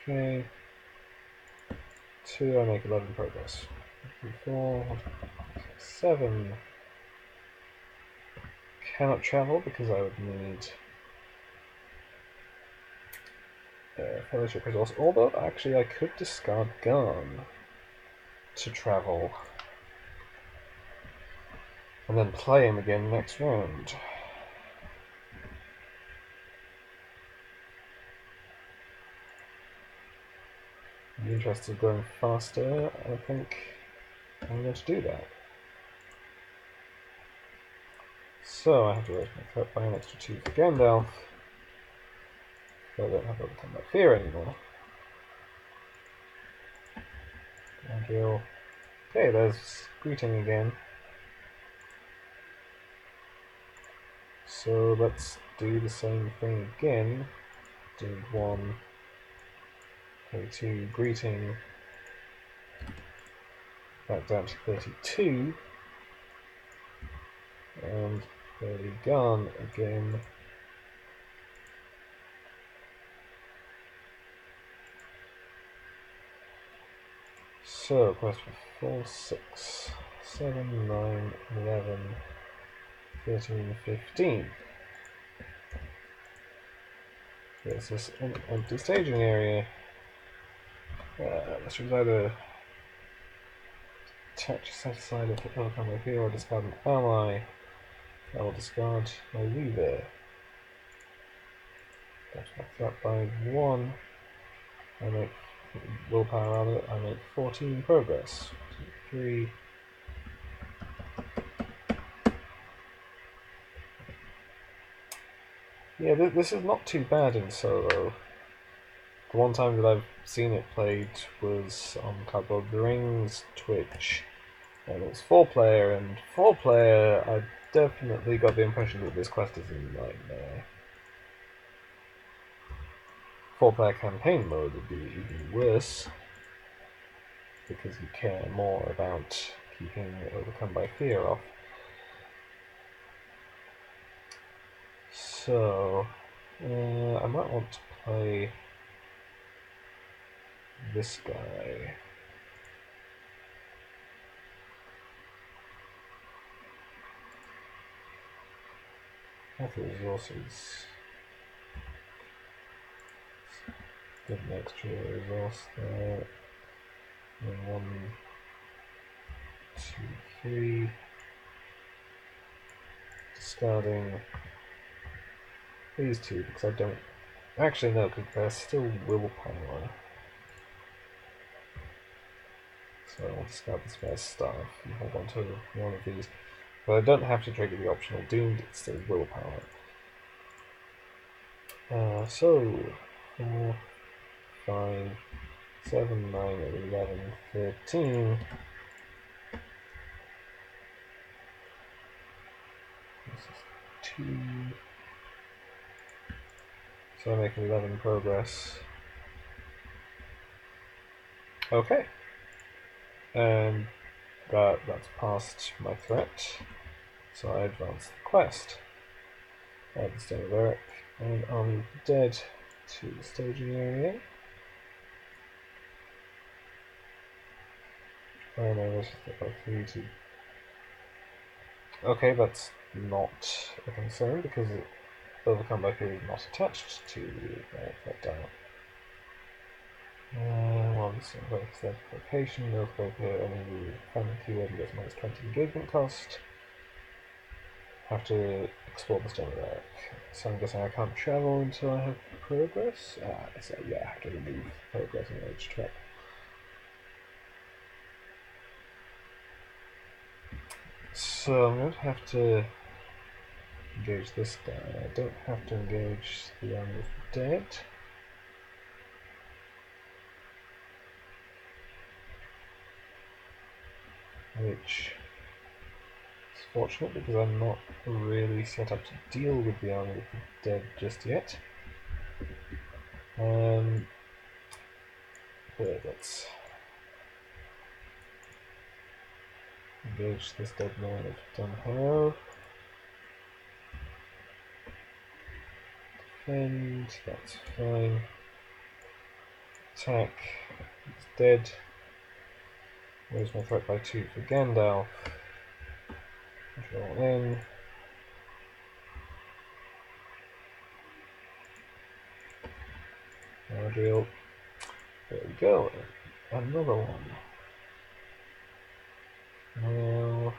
Okay. 2, I make 11 progress. 3, 4, 7. Cannot travel because I would need Fellowship resource. Although actually I could discard Garn to travel and then play him again next round. I'm interested in going faster. I think I'm going to do that. So I have to raise my threat by an extra 2 for Gandalf. So I don't have to overcome that fear anymore. Andrew. Okay, there's greeting again. So let's do the same thing again. Do 1, K2, greeting, back down to 32, and early gone again. So, quest for 4, 6, 7, 9, 11, 13, 15. There's this empty staging area. Let's choose either touch, set aside if it overcome my fear, or discard an ally. I will discard my lever. That's my threat by 1. I make willpower out of it. I make 14 progress. 2, 3. Yeah, this is not too bad in solo. The one time that I've seen it played was on Cardboard the Rings, Twitch, and it was 4-player, and 4-player, I definitely got the impression that this quest is a nightmare. 4-player campaign mode would be even worse, because you care more about keeping Overcome by Fear off. So, I might want to play this guy. Health resources. Get an extra resource there. And 1, 2, 3. Discarding these 2 because I don't. Actually, no, because they're still willpower. So I'll discard the spare staff and hold on to one of these. But I don't have to trigger the optional doomed, it's still willpower. So 4, 5, 7, 9, 11, 13. This is 2. So I make 11 progress. Okay. And that's past my threat. So I advance the quest. Add the Stone of Eric and Army of the Dead to the staging area. And I was by 3 to. Okay, that's not a concern because Overcome by Fear is not attached to that dial. Once invokes their location, earthquake here, any family keyword and gets minus 20 engagement cost. Have to explore the Stone of Eric. So I'm guessing I can't travel until I have progress. So yeah, I have to remove progress in order to travel. So I'm going to have to engage this guy. I don't have to engage the Army of the Dead. Which is fortunate because I'm not really set up to deal with the Army of the Dead just yet. But let's engage this dead man of Dunhow. Defend, that's fine. Attack, he's dead. Raise my threat by 2 for Gandalf. Control N. Adriel. There we go. Another one. Now,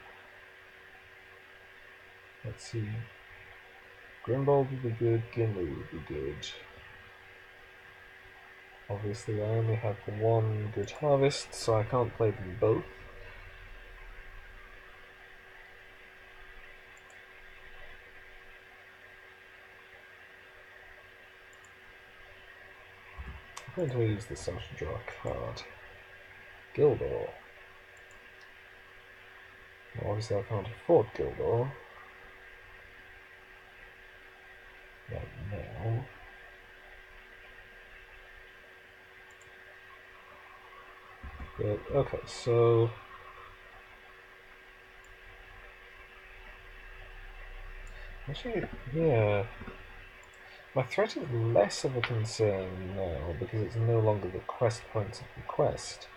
let's see. Grimbold would be good, Gimli would be good. Obviously, I only have one good harvest, so I can't play them both. When do we use this summon to draw a card? Gildor. Well, obviously I can't afford Gildor. Right now. But, okay, so... Actually, yeah. My threat is less of a concern now because it's no longer the quest points of the quest.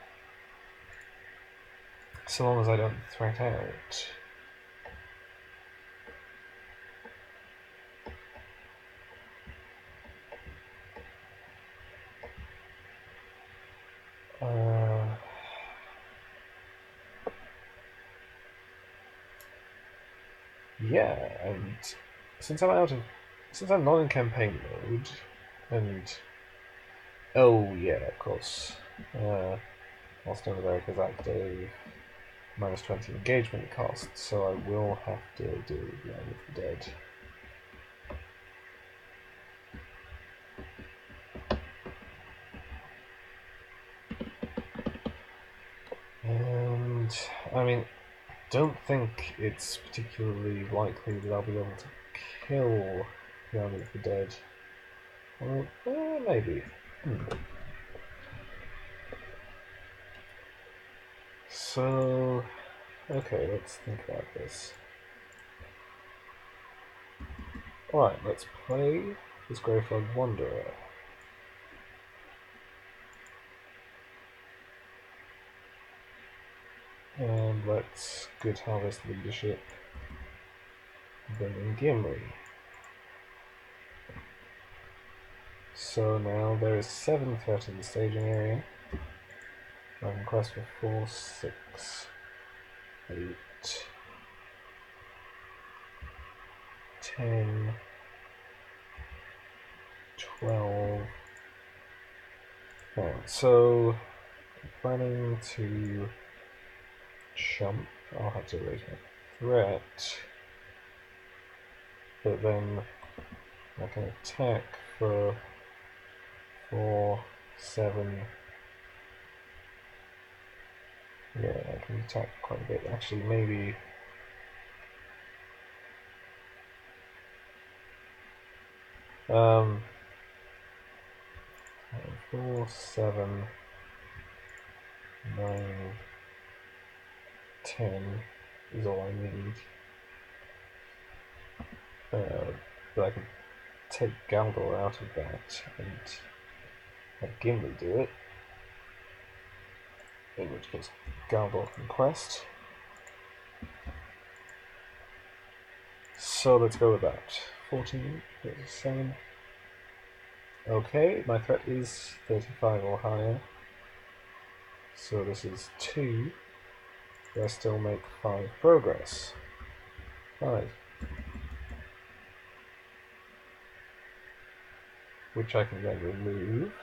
So long as I don't threat out. Yeah, and since I'm not in campaign mode, and oh yeah, of course, whilst America's active, -20 engagement cost, so I will have to do Land of the Dead. And I mean, don't think it's particularly likely that I'll be able to kill Land of the Dead. Well, maybe. So, okay, let's think about this. Alright, let's play this Greyfog Wanderer. And let's Good Harvest Leadership, then in Gimli. So now there is 7 threat in the staging area. I can quest for 4, 6, 8, 10, 12. Right, so I'm planning to jump. I'll have to raise my threat, but then I can attack for 4, 7. Yeah, I can attack quite a bit. Actually, maybe. 4, 7, 9, 10 is all I need. But I can take Galdor out of that and have Gimli do it. In which case, Galdor can quest. So let's go with that. 14, 37. Okay, my threat is 35 or higher. So this is 2. But I still make 5 progress. 5. Which I can then remove.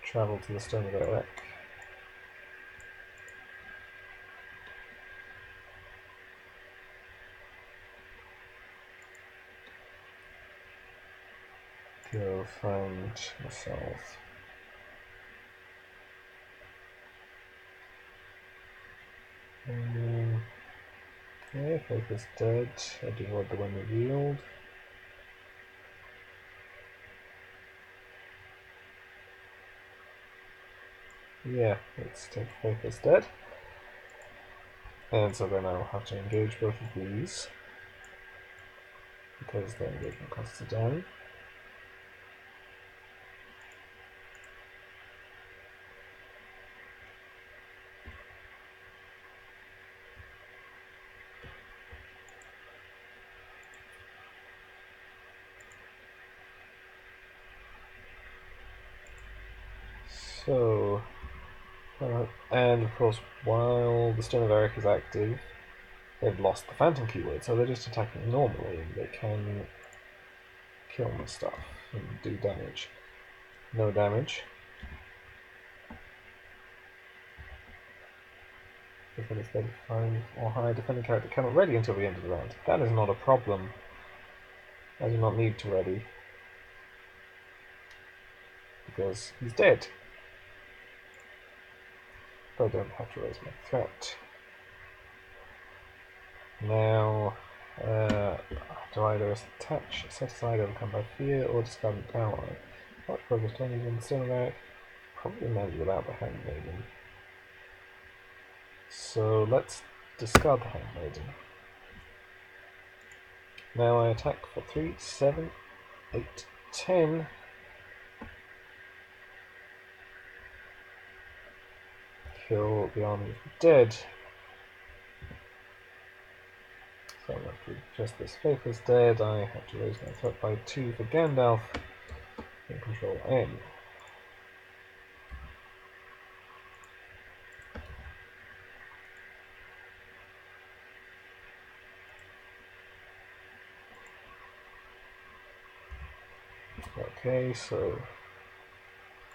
Travel to the Stone of Erech. Go find myself. Okay, Faith is dead. I devoured the one revealed. Yeah, let's take Faith is dead. And so then I'll have to engage both of these because their engagement costs are down. So, and of course, while the Stone of Erech is active, they've lost the Phantom keyword, so they're just attacking normally, and they can kill my stuff and do damage. No damage. defender 35 or higher defending character cannot ready until the end of the round. That is not a problem. I do not need to ready. Because he's dead. But I don't have to raise my threat. Now, do I either attach, set aside, overcome by fear, or discard an ally? What progress do I need on the stone rack? Probably meant without the handmaiden. So let's discard the handmaiden. Now I attack for 3, 7, 8, 10. Kill the army of the dead. So I'm going to adjust this faithless dead. I have to raise my threat by 2 for Gandalf. And control N. Okay, so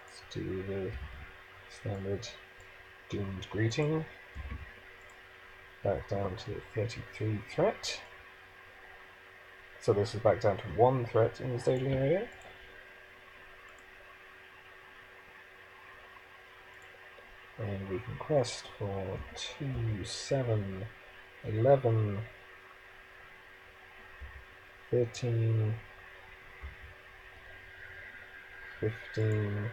let's do the standard Doomed Greeting. Back down to 33 threat. So this is back down to 1 threat in the staging area. And we can quest for 2, 7, 11, 13, 15.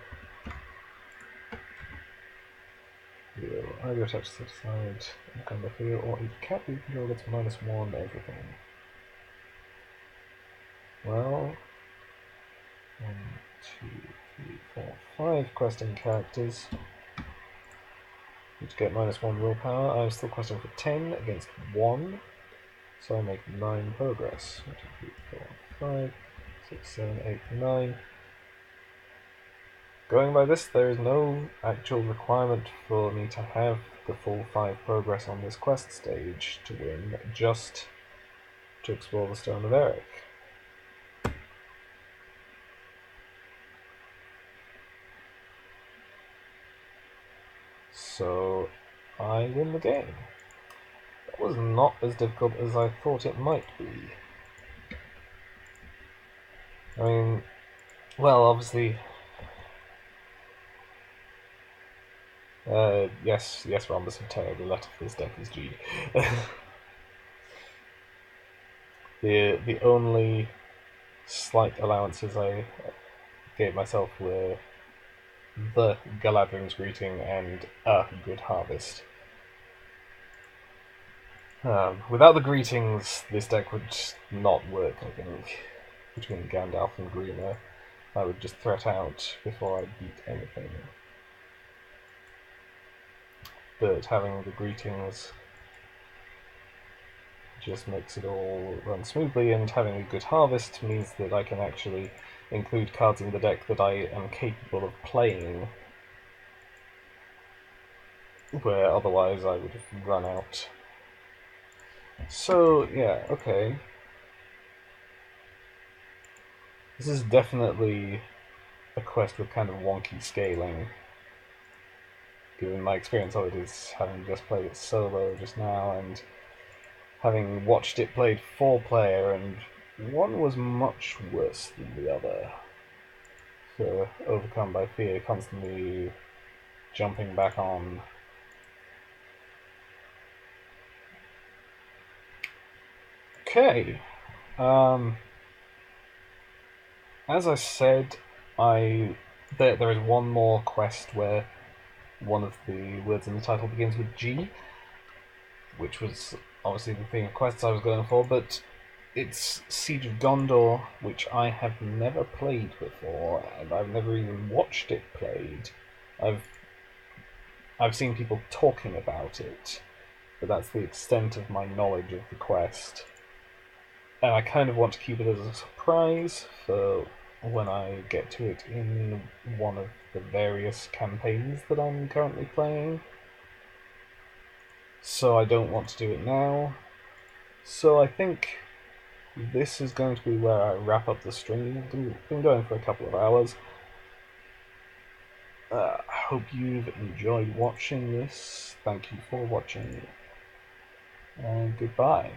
We'll either attach set aside and come back here, or each cat you control gets -1 everything. Well, 1, 2, 3, 4, 5 questing characters. To get -1 willpower. I'm still questing for 10 against 1, so I make 9 progress. 1, 2, 3, 4, 5, 6, 7, 8, 9. Going by this, there is no actual requirement for me to have the full 5 progress on this quest stage to win, just to explore the Stone of Eric. So I win the game. That was not as difficult as I thought it might be. I mean, well, obviously, yes, Rhombus of Terror, the letter for this deck is G. The only slight allowances I gave myself were the Galadrim's Greeting and a Good Harvest. Without the greetings, this deck would not work, I think. Between Gandalf and Grima, I would just threat out before I beat anything. But having the greetings just makes it all run smoothly, and having a good harvest means that I can actually include cards in the deck that I am capable of playing, where otherwise I would have run out. So, yeah, okay. This is definitely a quest with kind of wonky scaling, given my experience of it is having just played it solo just now, and having watched it played 4-player, and one was much worse than the other. So, overcome by fear, constantly jumping back on. Okay. As I said, there is one more quest where one of the words in the title begins with G, which was obviously the theme of quests I was going for, but it's Siege of Gondor, which I have never played before, and I've never even watched it played. I've seen people talking about it, but that's the extent of my knowledge of the quest. And I kind of want to keep it as a surprise for when I get to it in one of the various campaigns that I'm currently playing. So I don't want to do it now. So I think this is going to be where I wrap up the stream. I've been going for a couple of hours. hope you've enjoyed watching this. Thank you for watching, and goodbye.